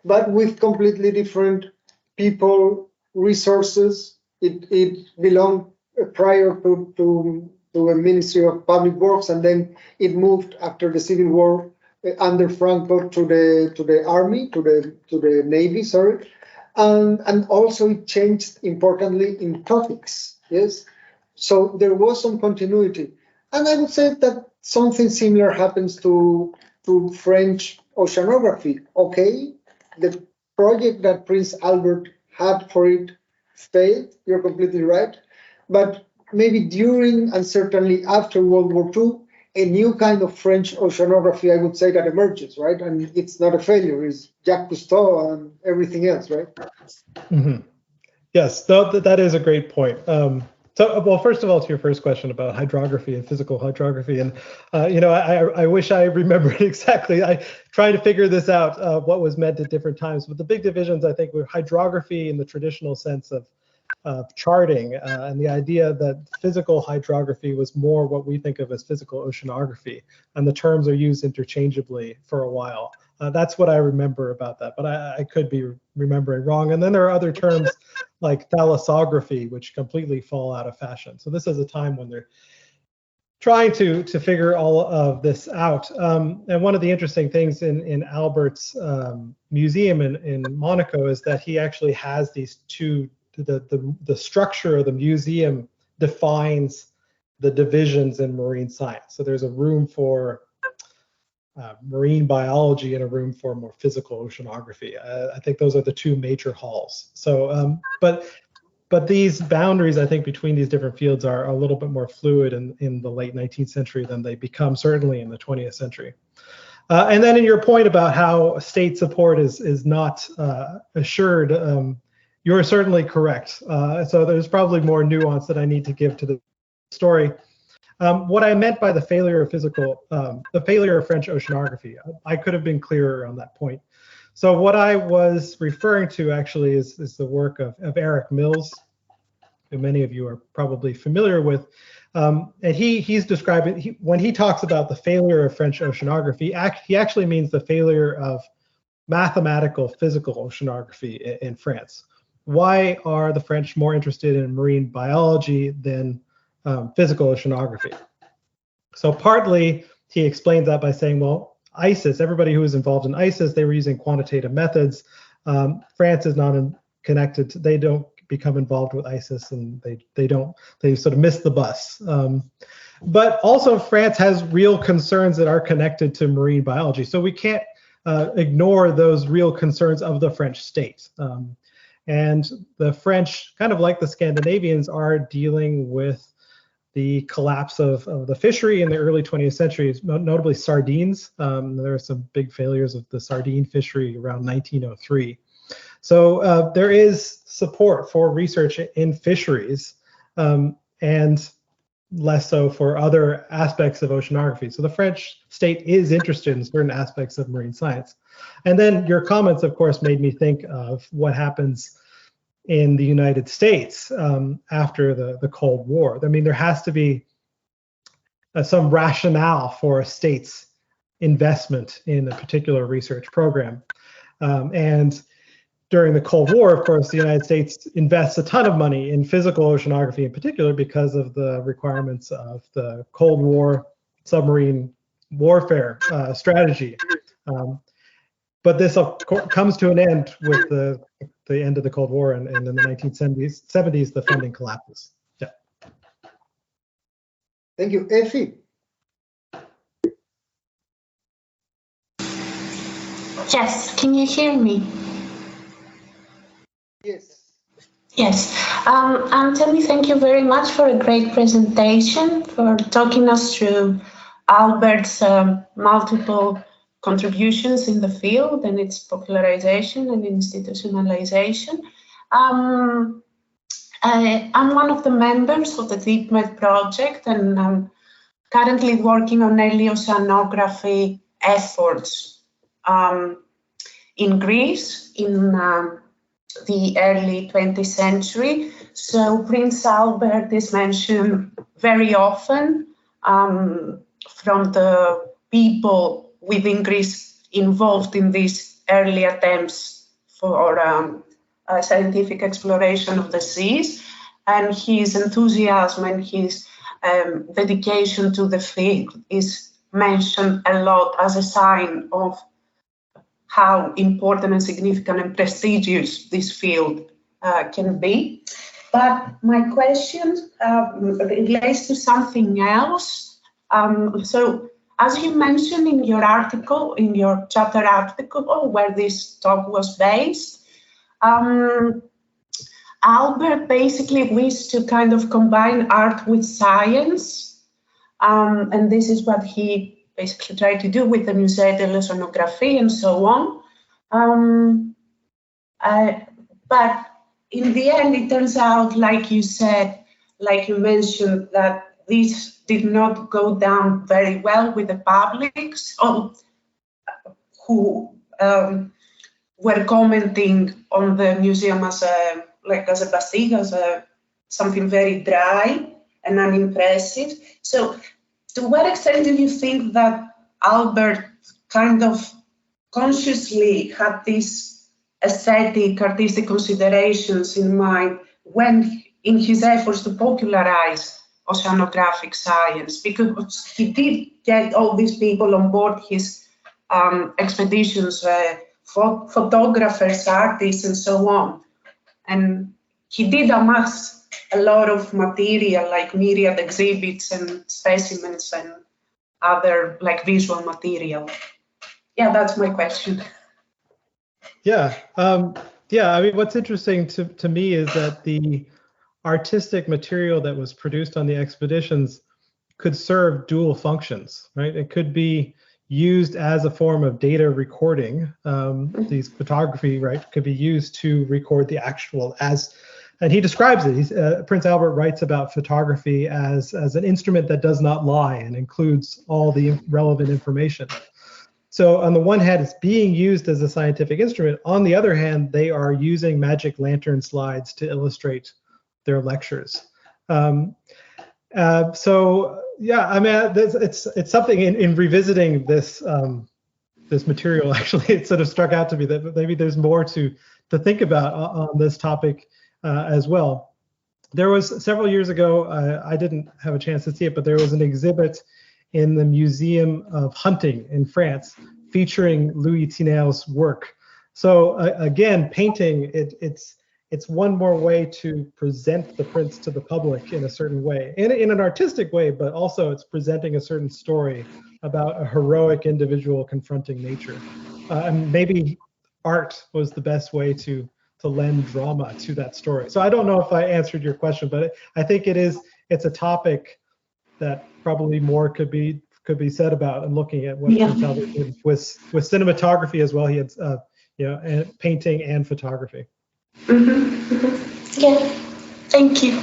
Speaker 1: but with completely different people, resources. It belonged prior to a Ministry of Public Works, and then it moved after the Civil War under Franco to the army, to the navy, sorry, and also it changed importantly in topics. Yes, so there was some continuity, and I would say that something similar happens to French oceanography. Okay, the project that Prince Albert had for it failed. You're completely right, but maybe during and certainly after World War II, a new kind of French oceanography, I would say, that emerges, right? And it's not a failure, it's Jacques Cousteau and everything else, right?
Speaker 2: Mm-hmm. Yes, that is a great point. Well, first of all, to your first question about hydrography and physical hydrography, and I wish I remembered exactly. I tried to figure this out, what was meant at different times. But the big divisions, I think, were hydrography in the traditional sense of charting, and the idea that physical hydrography was more what we think of as physical oceanography, and the terms are used interchangeably for a while. That's what I remember about that, but I could be remembering wrong. And then there are other terms like thalassography, which completely fall out of fashion. So this is a time when they're trying to figure all of this out. And one of the interesting things in Albert's museum in Monaco is that he actually has these two. The structure of the museum defines the divisions in marine science. So there's a room for marine biology and a room for more physical oceanography. I think those are the two major halls. So, but these boundaries, I think, between these different fields are a little bit more fluid in the late 19th century than they become certainly in the 20th century. And then in your point about how state support is not assured, you're certainly correct. So there's probably more nuance that I need to give to the story. What I meant by the failure of French oceanography, I could have been clearer on that point. So what I was referring to actually is the work of Eric Mills, who many of you are probably familiar with. And he's describing, when he talks about the failure of French oceanography, he actually means the failure of mathematical physical oceanography in France. Why are the French more interested in marine biology than physical oceanography? So partly he explains that by saying, well, ISIS, everybody who was involved in ISIS, they were using quantitative methods. France is not connected, they don't become involved with ISIS, and they sort of miss the bus. But also France has real concerns that are connected to marine biology. So we can't ignore those real concerns of the French state. And the French, kind of like the Scandinavians, are dealing with the collapse of the fishery in the early 20th century, notably sardines. There are some big failures of the sardine fishery around 1903. So there is support for research in fisheries, and less so for other aspects of oceanography. So the French state is interested in certain aspects of marine science. And then your comments, of course, made me think of what happens in the United States after the Cold War. I mean, there has to be some rationale for a state's investment in a particular research program. And during the Cold War, of course, the United States invests a ton of money in physical oceanography in particular because of the requirements of the Cold War submarine warfare strategy. But this comes to an end with the end of the Cold War, and in the 1970s, the funding collapses. Yeah.
Speaker 1: Thank you. Effie?
Speaker 3: Yes, can you hear me?
Speaker 1: Yes.
Speaker 3: Yes, Antony, thank you very much for a great presentation, for talking us through Albert's multiple contributions in the field and its popularization and institutionalization. I'm one of the members of the DEEPMED project, and I'm currently working on early oceanography efforts in Greece in the early 20th century. So Prince Albert is mentioned very often from the people within Greece involved in these early attempts for scientific exploration of the seas, and his enthusiasm and his dedication to the field is mentioned a lot as a sign of how important and significant and prestigious this field can be. But my question relates to something else. So as you mentioned in your article, in your chapter article where this talk was based, Albert basically wished to kind of combine art with science. And this is what he basically tried to do with the Musée de l'Oceanographie and so on. But in the end, it turns out, like you said, like you mentioned, that this did not go down very well with the publics who were commenting on the museum as a bastille, as something very dry and unimpressive. So to what extent do you think that Albert kind of consciously had these aesthetic, artistic considerations in mind when in his efforts to popularize oceanographic science? Because he did get all these people on board his expeditions, photographers, artists, and so on. And he did amass a lot of material, like myriad exhibits and specimens and other like visual material. Yeah, that's my question.
Speaker 2: Yeah, I mean, what's interesting to me is that the artistic material that was produced on the expeditions could serve dual functions, right? It could be used as a form of data recording. These photography, right, could be used to record the actual and he describes it. Prince Albert writes about photography as an instrument that does not lie and includes all the relevant information. So on the one hand, it's being used as a scientific instrument. On the other hand, they are using magic lantern slides to illustrate their lectures. So yeah, I mean, it's something in revisiting this this material. Actually, it sort of struck out to me that maybe there's more to think about on this topic as well. There was several years ago, I didn't have a chance to see it, but there was an exhibit in the Museum of Hunting in France featuring Louis Tinel's work. So again, painting, it's one more way to present the prints to the public in a certain way, in an artistic way, but also it's presenting a certain story about a heroic individual confronting nature. And maybe art was the best way to lend drama to that story. So I don't know if I answered your question, but I think it's a topic that probably more could be said about, and looking at what Prince Albert did with cinematography as well. He had and painting and photography.
Speaker 3: Yeah, thank you.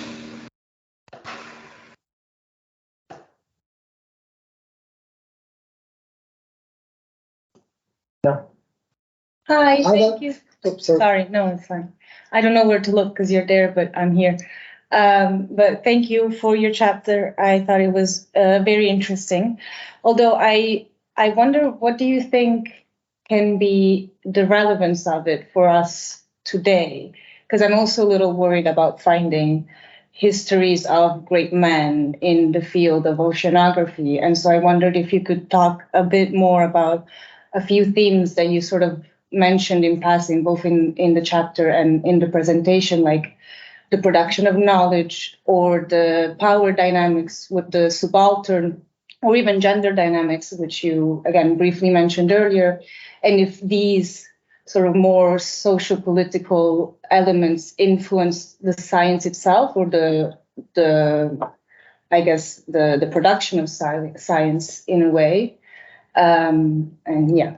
Speaker 1: Yeah.
Speaker 4: Hi, thank you. Sorry, no, it's fine. I don't know where to look because you're there, but I'm here. But thank you for your chapter. I thought it was very interesting. Although I wonder, what do you think can be the relevance of it for us today? Because I'm also a little worried about finding histories of great men in the field of oceanography. And so I wondered if you could talk a bit more about a few themes that you sort of mentioned in passing, both in the chapter and in the presentation, like the production of knowledge or the power dynamics with the subaltern, or even gender dynamics, which you again briefly mentioned earlier, and if these sort of more socio-political elements influence the science itself, or the production of science in a way. And yeah.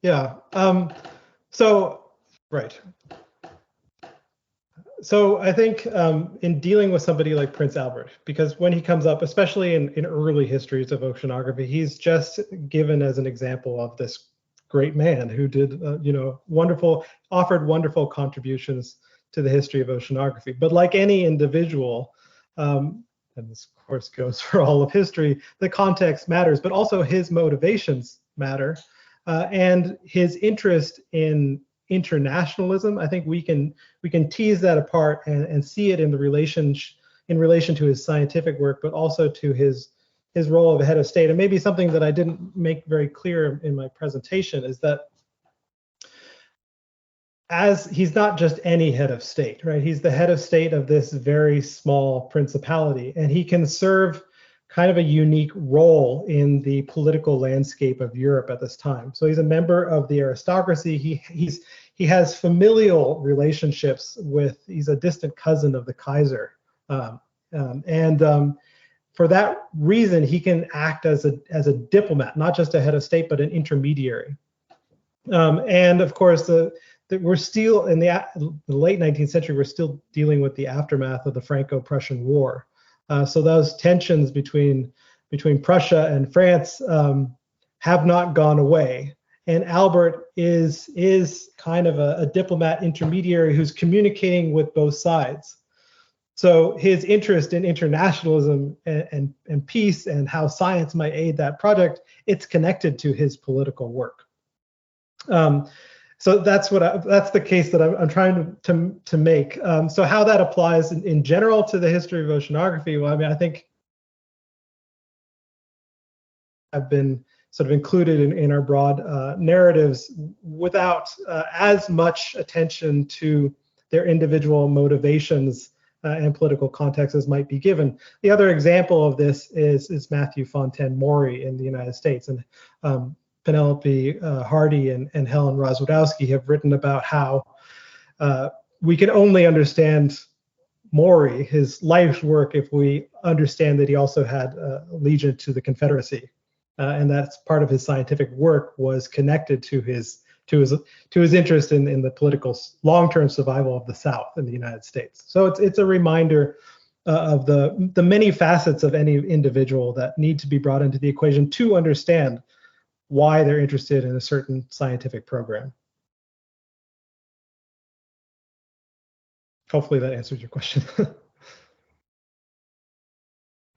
Speaker 2: Yeah. Right. So I think in dealing with somebody like Prince Albert, because when he comes up, especially in early histories of oceanography, he's just given as an example of this great man who did, offered wonderful contributions to the history of oceanography. But like any individual, and this of course goes for all of history, the context matters, but also his motivations matter, and his interest in internationalism. I think we can tease that apart and see it in relation to his scientific work, but also to his role of a head of state. And maybe something that I didn't make very clear in my presentation is that as he's not just any head of state, right? He's the head of state of this very small principality, and he can serve kind of a unique role in the political landscape of Europe at this time. So he's a member of the aristocracy. He has familial relationships he's a distant cousin of the Kaiser. For that reason, he can act as a diplomat, not just a head of state, but an intermediary. And of course, we're still in the late 19th century, we're still dealing with the aftermath of the Franco-Prussian War. So those tensions between Prussia and France have not gone away. And Albert is kind of a diplomat intermediary who's communicating with both sides. So his interest in internationalism and peace and how science might aid that project, it's connected to his political work. So that's the case that I'm trying to make. So how that applies in general to the history of oceanography, well, I mean, I think have been sort of included in our broad narratives without as much attention to their individual motivations and political context as might be given. The other example of this is Matthew Fontaine Maury in the United States. And Penelope Hardy and Helen Rozwadowski have written about how we can only understand Maury, his life's work, if we understand that he also had allegiance to the Confederacy, and that's part of his scientific work was connected to his interest in the political long-term survival of the South in the United States. So it's a reminder of the many facets of any individual that need to be brought into the equation to understand why they're interested in a certain scientific program. Hopefully that answers your question.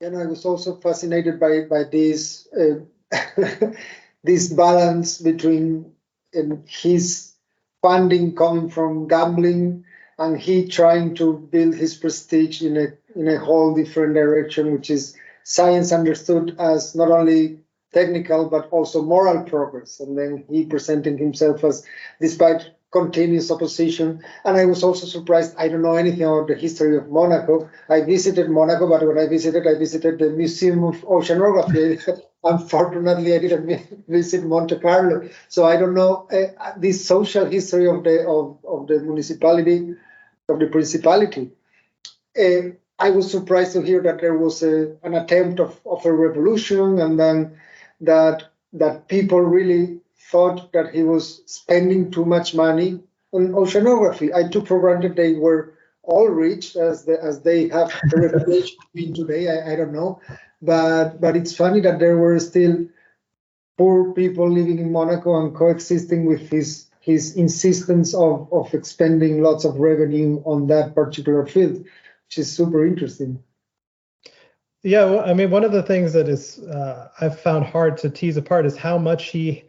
Speaker 1: And I was also fascinated by this this balance between his funding coming from gambling and he trying to build his prestige in a whole different direction, which is science understood as not only technical but also moral progress. And then he presenting himself as, despite continuous opposition. And I was also surprised, I don't know anything about the history of Monaco. I visited Monaco, but when I visited the Museum of Oceanography. Unfortunately, I didn't visit Monte Carlo, so I don't know this social history of the municipality, of the principality. I was surprised to hear that there was an attempt of a revolution, and then that people really thought that he was spending too much money on oceanography. I took for granted they were all rich, as they have the reputation being today. I don't know. But it's funny that there were still poor people living in Monaco and coexisting with his insistence of expending lots of revenue on that particular field, which is super interesting.
Speaker 2: Yeah, well, I mean, one of the things that is I've found hard to tease apart is how much he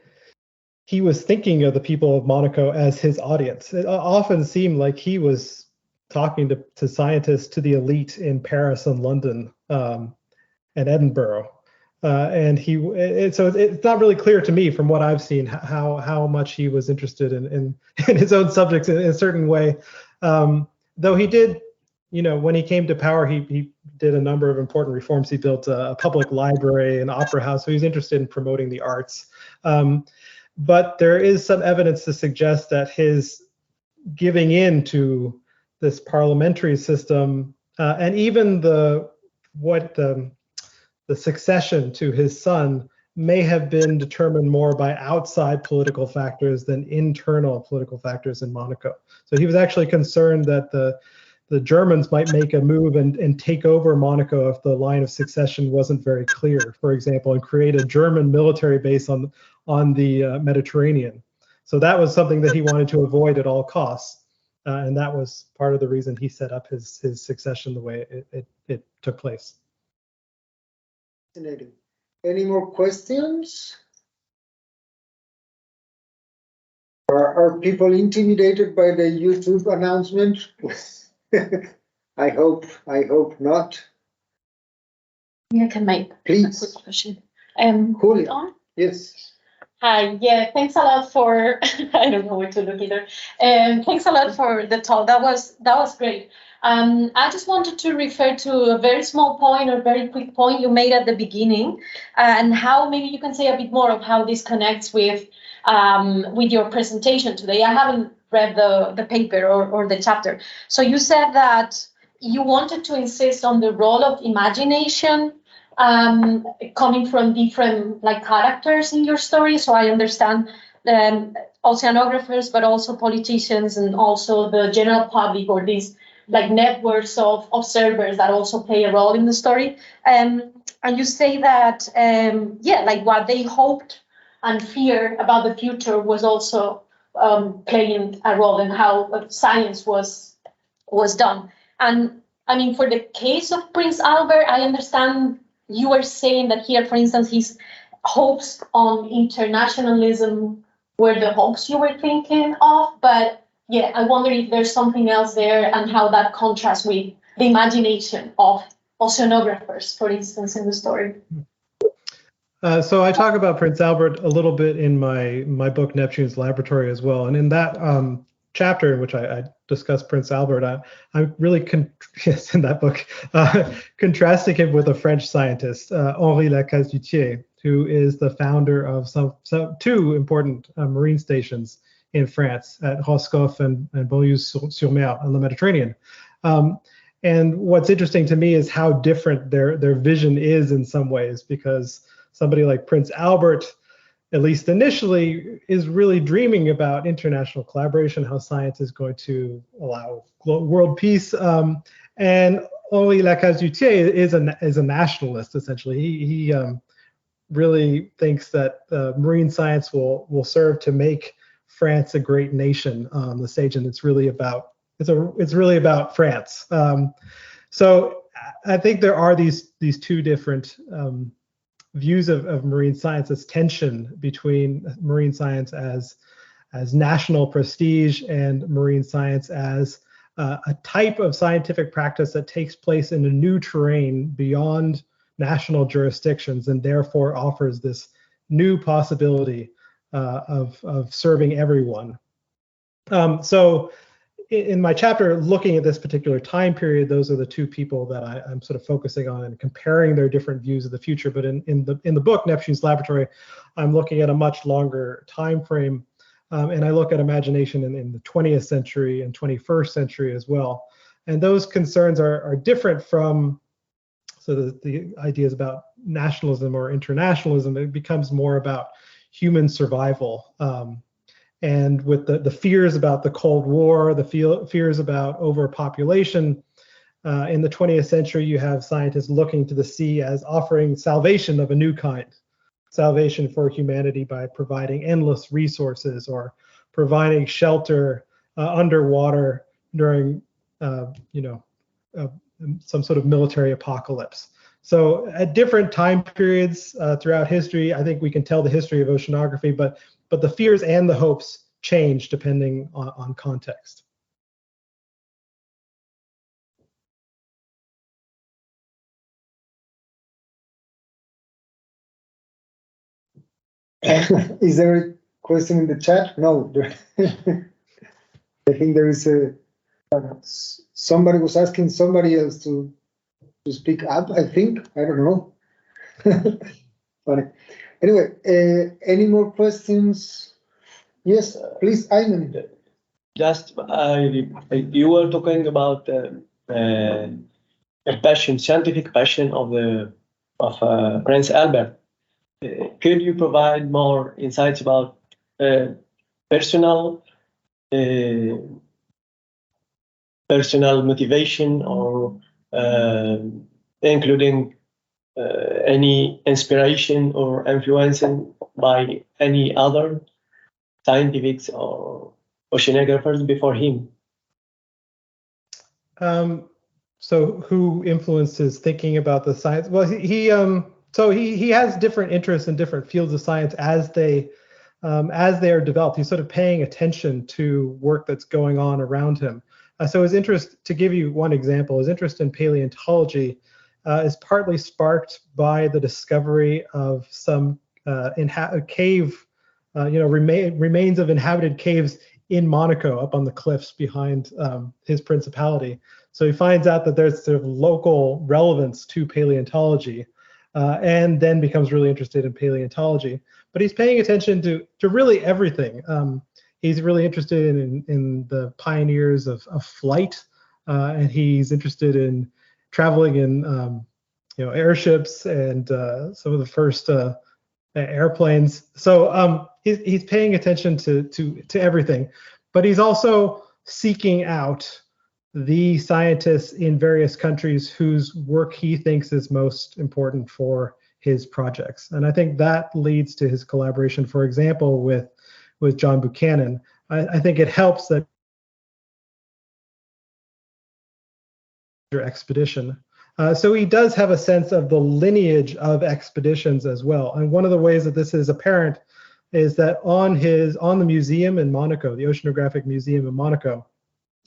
Speaker 2: was thinking of the people of Monaco as his audience. It often seemed like he was talking to scientists, to the elite in Paris and London. And Edinburgh, so it's not really clear to me from what I've seen how much he was interested in his own subjects in a certain way. Though he did, when he came to power, he did a number of important reforms. He built a public library, an opera house, so he's interested in promoting the arts. but there is some evidence to suggest that his giving in to this parliamentary system and even the succession to his son may have been determined more by outside political factors than internal political factors in Monaco. So he was actually concerned that the Germans might make a move and take over Monaco if the line of succession wasn't very clear, for example, and create a German military base on the Mediterranean. So that was something that he wanted to avoid at all costs. And that was part of the reason he set up his succession the way it took place.
Speaker 1: Fascinating. Any more questions? Are people intimidated by the YouTube announcement? I hope not.
Speaker 5: Yeah, I can make
Speaker 1: Please.
Speaker 5: a quick question.
Speaker 1: Cool.
Speaker 5: On?
Speaker 1: Yes.
Speaker 5: Hi, yeah, thanks a lot for, I don't know where to look either. Thanks a lot for the talk. That was great. I just wanted to refer to a very small point or very quick point you made at the beginning, and how maybe you can say a bit more of how this connects with your presentation today. I haven't read the paper or the chapter. So you said that you wanted to insist on the role of imagination coming from different characters in your story. So I understand oceanographers, but also politicians and also the general public, or these networks of observers that also play a role in the story. And you say that, what they hoped and feared about the future was also playing a role in how science was done. And I mean, for the case of Prince Albert, I understand you were saying that here, for instance, his hopes on internationalism were the hopes you were thinking of. But yeah, I wonder if there's something else there and how that contrasts with the imagination of oceanographers, for instance, in the story.
Speaker 2: So I talk about Prince Albert a little bit in my book, Neptune's Laboratory, as well. And in that chapter in which I discuss Prince Albert, I'm really, in that book, contrasting him with a French scientist, Henri Lacazutier, who is the founder of two important marine stations in France, at Roscoff and Beaulieu-sur-Mer on the Mediterranean. And what's interesting to me is how different their vision is in some ways, because somebody like Prince Albert, at least initially, is really dreaming about international collaboration, how science is going to allow world peace. And Henri Lacazutier is a nationalist, essentially. He really thinks that marine science will serve to make France a great nation on the stage, and it's really about France. So I think there are these two different views of marine science, as tension between marine science as national prestige and marine science as a type of scientific practice that takes place in a new terrain beyond national jurisdictions, and therefore offers this new possibility of serving everyone. So in my chapter, looking at this particular time period, those are the two people that I'm sort of focusing on and comparing their different views of the future. But in the book, Neptune's Laboratory, I'm looking at a much longer time frame, and I look at imagination in the 20th century and 21st century as well. And those concerns are different from the ideas about nationalism or internationalism. It becomes more about human survival. And with the fears about the Cold War, the fears about overpopulation, in the 20th century, you have scientists looking to the sea as offering salvation of a new kind, salvation for humanity by providing endless resources or providing shelter underwater during, some sort of military apocalypse. So at different time periods throughout history, I think we can tell the history of oceanography, but the fears and the hopes change depending on context.
Speaker 1: Is there a question in the chat? No. I think there is somebody was asking somebody else to speak up, I think. I don't know. Funny. Anyway, any more questions? Yes, please, Ayman.
Speaker 6: Just you were talking about a passion, scientific passion of Prince Albert. Could you provide more insights about personal motivation, or including any inspiration or influencing by any other scientifics or oceanographers before him?
Speaker 2: So who influenced his thinking about the science? Well, he has different interests in different fields of science as they are developed. He's sort of paying attention to work that's going on around him. So his interest, to give you one example, his interest in paleontology is partly sparked by the discovery of some cave, remains of inhabited caves in Monaco, up on the cliffs behind his principality. So he finds out that there's sort of local relevance to paleontology, and then becomes really interested in paleontology. But he's paying attention to really everything. He's really interested in the pioneers of flight, and he's interested in traveling in airships and some of the first airplanes. So he's paying attention to everything, but he's also seeking out the scientists in various countries whose work he thinks is most important for his projects. And I think that leads to his collaboration, for example, with John Buchanan. I think it helps that expedition. So he does have a sense of the lineage of expeditions as well. And one of the ways that this is apparent is that on the museum in Monaco, the Oceanographic Museum in Monaco,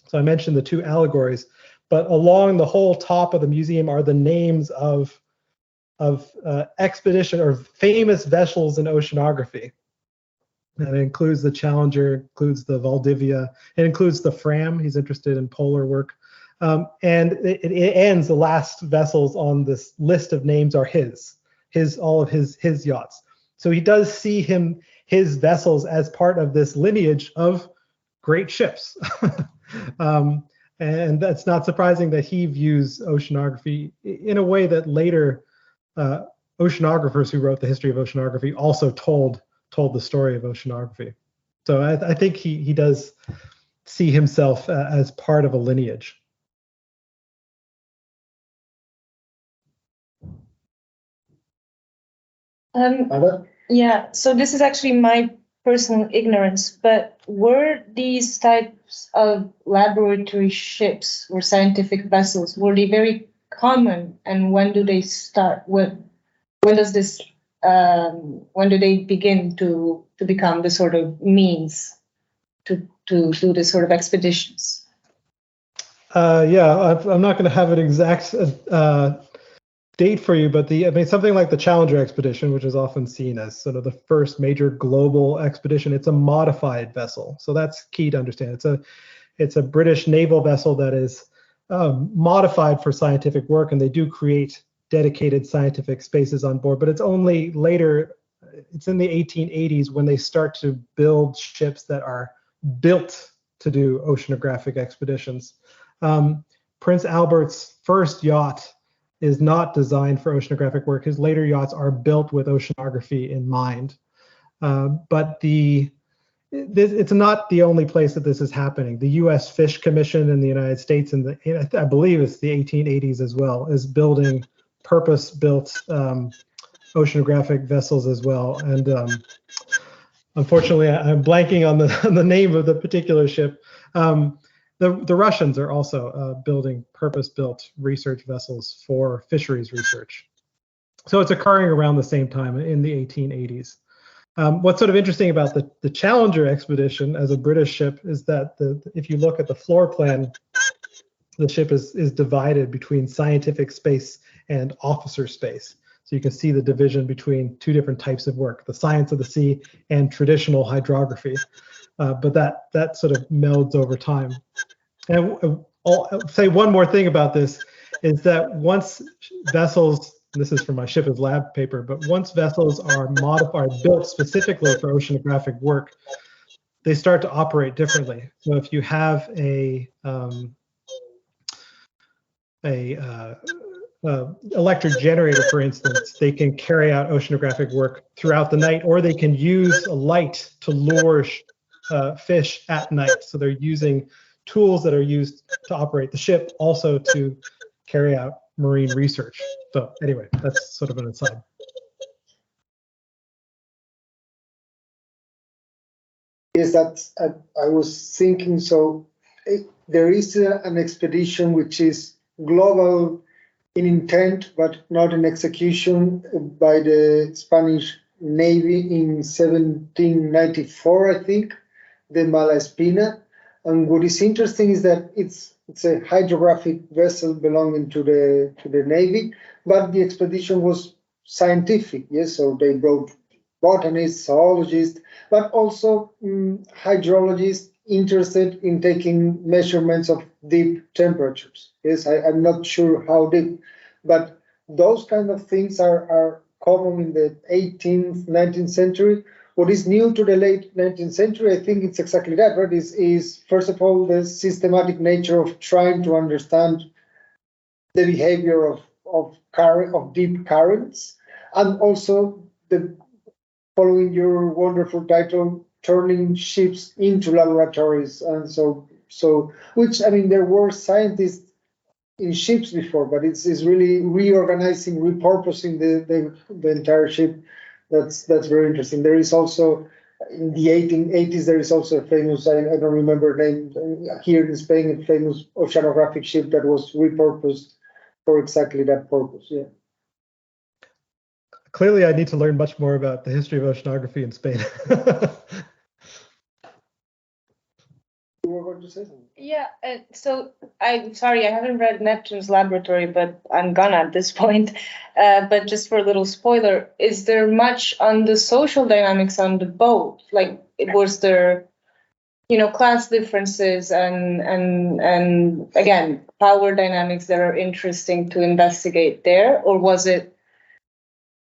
Speaker 2: so I mentioned the two allegories, but along the whole top of the museum are the names of expedition or famous vessels in oceanography. And it includes the Challenger, includes the Valdivia, it includes the Fram. He's interested in polar work. And it ends, the last vessels on this list of names are all of his yachts. So he does see his vessels as part of this lineage of great ships. And that's not surprising that he views oceanography in a way that later oceanographers who wrote the history of oceanography also told the story of oceanography. So I think he does see himself as part of a lineage.
Speaker 4: Yeah, so this is actually my personal ignorance, but were these types of laboratory ships or scientific vessels, were they very common, and when do they start? When do they begin to become the sort of means to do this sort of expeditions?
Speaker 2: Yeah, I'm not going to have an exact date for you, but something like the Challenger expedition, which is often seen as sort of the first major global expedition, it's a modified vessel. So that's key to understand. It's a British naval vessel that is modified for scientific work, and they do create dedicated scientific spaces on board, but it's only later, it's in the 1880s when they start to build ships that are built to do oceanographic expeditions. Prince Albert's first yacht is not designed for oceanographic work. His later yachts are built with oceanography in mind. But it's not the only place that this is happening. The U.S. Fish Commission in the United States, I believe it's the 1880s as well, is building purpose-built oceanographic vessels as well. And unfortunately, I'm blanking on the name of the particular ship. The Russians are also building purpose-built research vessels for fisheries research. So it's occurring around the same time in the 1880s. What's sort of interesting about the Challenger expedition as a British ship is that if you look at the floor plan, the ship is divided between scientific space and officer space. So you can see the division between two different types of work, the science of the sea and traditional hydrography. But that sort of melds over time. And I'll say one more thing about this is that once vessels this is from my Ship is Lab paper, but once vessels are modified, built specifically for oceanographic work, they start to operate differently. So if you have a electric generator, for instance, they can carry out oceanographic work throughout the night, or they can use a light to lure fish at night. So they're using tools that are used to operate the ship, also to carry out marine research. So anyway, that's sort of an aside.
Speaker 1: Yes, that's. I was thinking. So there is an expedition which is global in intent, but not in execution, by the Spanish Navy in 1794, I think, the Malaspina. And what is interesting is that it's a hydrographic vessel belonging to the Navy, but the expedition was scientific. Yes, so they brought botanists, zoologists, but also hydrologists interested in taking measurements of deep temperatures. Yes, I'm not sure how deep, but those kind of things are common in the 18th, 19th century. What is new to the late 19th century, I think it's exactly that, right? Is first of all the systematic nature of trying to understand the behavior of deep currents, and also the following your wonderful title, turning ships into laboratories. And so which, I mean, there were scientists in ships before, but it's really reorganizing, repurposing the entire ship. That's very interesting. There is also, in the 1880s, there is also a famous, I don't remember the name, here in Spain, a famous oceanographic ship that was repurposed for exactly that purpose. Yeah.
Speaker 2: Clearly, I need to learn much more about the history of oceanography in Spain.
Speaker 1: You were going to say something?
Speaker 4: Yeah, so I'm sorry, I haven't read Neptune's Laboratory, but I'm gonna at this point. But just for a little spoiler, is there much on the social dynamics on the boat? Like, was there, class differences and again, power dynamics that are interesting to investigate there? Or was it,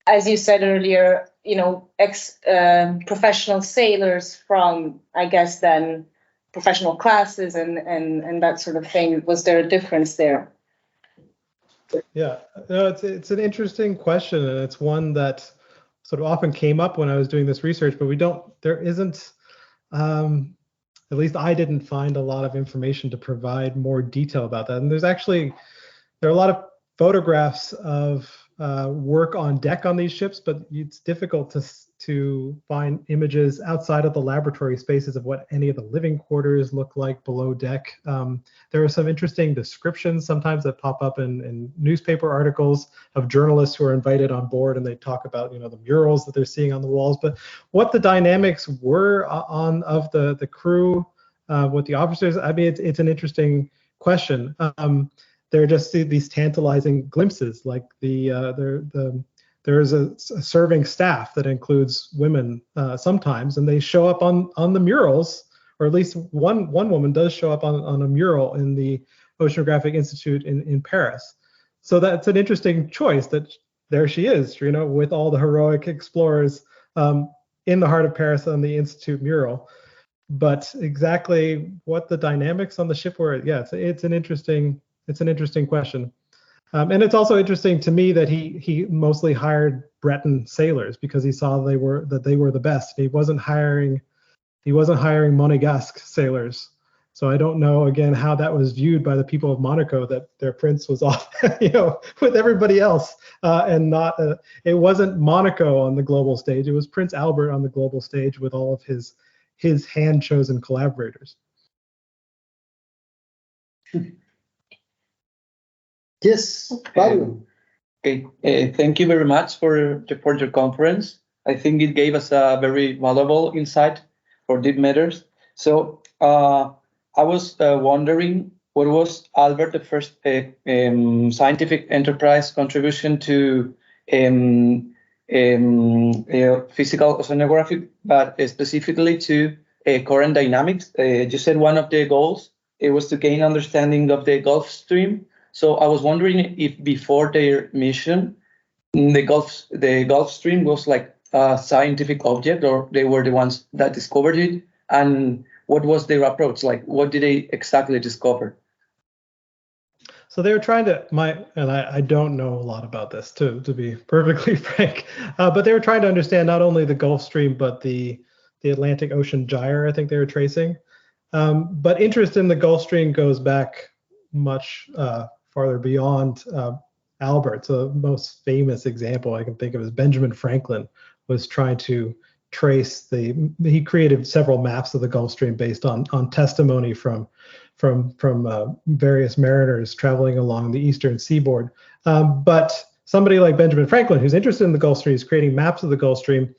Speaker 4: as you said earlier, professional sailors from, I guess, then professional classes and that sort of thing? Was there a difference there?
Speaker 2: Yeah, no, it's an interesting question, and it's one that sort of often came up when I was doing this research, but there isn't, at least I didn't find a lot of information to provide more detail about that. And there are a lot of photographs of work on deck on these ships, but it's difficult to find images outside of the laboratory spaces of what any of the living quarters look like below deck. There are some interesting descriptions sometimes that pop up in newspaper articles of journalists who are invited on board, and they talk about the murals that they're seeing on the walls. But what the dynamics were of the crew, what the officers, I mean, it's an question. There are just these tantalizing glimpses, like there is a serving staff that includes women sometimes, and they show up on the murals, or at least one woman does show up on a mural in the Oceanographic Institute in Paris. So that's an interesting choice, that there she is, with all the heroic explorers in the heart of Paris on the Institute mural. But exactly what the dynamics on the ship were, yeah, it's an interesting question. And it's also interesting to me that he mostly hired Breton sailors because he saw they were the best. He wasn't hiring Monegasque sailors. So I don't know, again, how that was viewed by the people of Monaco, that their prince was off, with everybody else, and not. It wasn't Monaco on the global stage. It was Prince Albert on the global stage with all of his hand-chosen collaborators.
Speaker 1: Yes, Pablo.
Speaker 6: Okay, thank you very much for your conference. I think it gave us a very valuable insight for deep matters. So I was wondering, what was Albert the first scientific enterprise contribution to physical oceanography, but specifically to current dynamics? You said one of the goals, it was to gain understanding of the Gulf Stream. So I was wondering if before their mission, the Gulf Stream was like a scientific object, or they were the ones that discovered it? And what was their approach? Like, what did they exactly discover?
Speaker 2: So they were trying to, I don't know a lot about this, to be perfectly frank, but they were trying to understand not only the Gulf Stream, but the Atlantic Ocean gyre, I think they were tracing. But interest in the Gulf Stream goes back much farther beyond Albert. So the most famous example I can think of is Benjamin Franklin was trying to trace he created several maps of the Gulf Stream based on testimony from various mariners traveling along the eastern seaboard. But somebody like Benjamin Franklin, who's interested in the Gulf Stream, is creating maps of the Gulf Stream.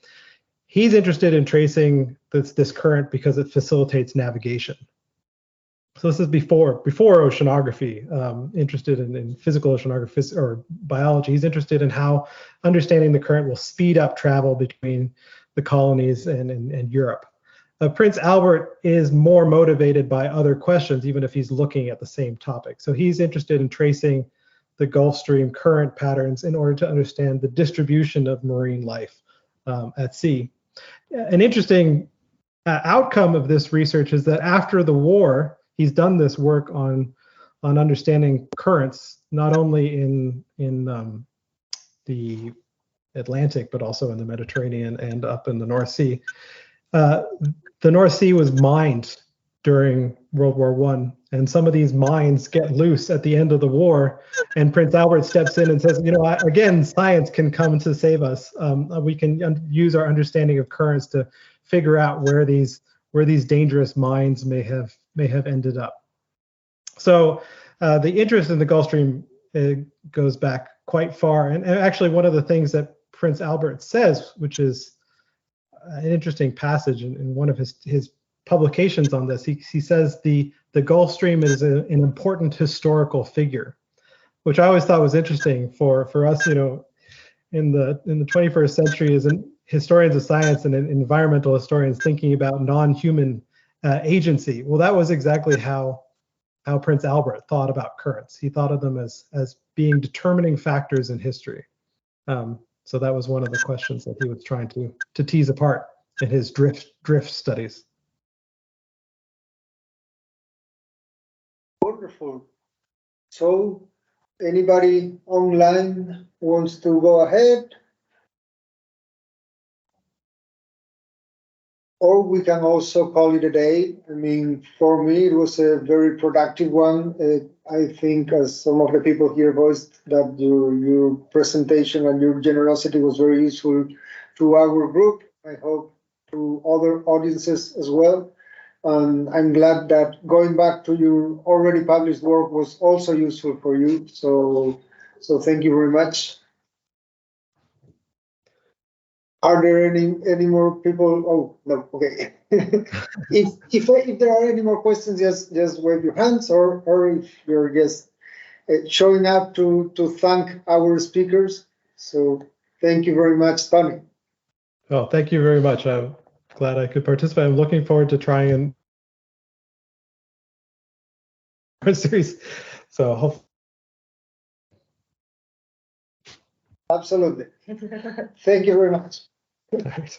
Speaker 2: He's interested in tracing this current because it facilitates navigation. So this is before oceanography, interested in physical oceanography or biology. He's interested in how understanding the current will speed up travel between the colonies and Europe. Prince Albert is more motivated by other questions, even if he's looking at the same topic. So he's interested in tracing the Gulf Stream current patterns in order to understand the distribution of marine life at sea. An interesting outcome of this research is that after the war, he's done this work on understanding currents, not only in the Atlantic, but also in the Mediterranean and up in the North Sea. The North Sea was mined during World War I, and some of these mines get loose at the end of the war, and Prince Albert steps in and says, again, science can come to save us. We can use our understanding of currents to figure out where these dangerous mines may have ended up. So the interest in the Gulf Stream goes back quite far, and actually one of the things that Prince Albert says, which is an interesting passage in one of his publications on this, he says the Gulf Stream is an important historical figure, which I always thought was interesting for us, in the 21st century as historians of science and environmental historians thinking about non-human agency. Well, that was exactly how Prince Albert thought about currents. He thought of them as being determining factors in history. So that was one of the questions that he was trying to tease apart in his drift studies.
Speaker 1: Wonderful. So anybody online wants to go ahead? Or we can also call it a day. I mean, for me, it was a very productive one. I think, as some of the people here voiced, that your presentation and your generosity was very useful to our group. I hope to other audiences as well. And I'm glad that going back to your already published work was also useful for you. So thank you very much. Are there any more people? Oh, no, okay. if there are any more questions, just wave your hands, or if you're just showing up to thank our speakers. So thank you very much, Tony.
Speaker 2: Oh, thank you very much. I'm glad I could participate. I'm looking forward to trying a series. So hopefully.
Speaker 1: Absolutely. Thank you very much.
Speaker 2: All right.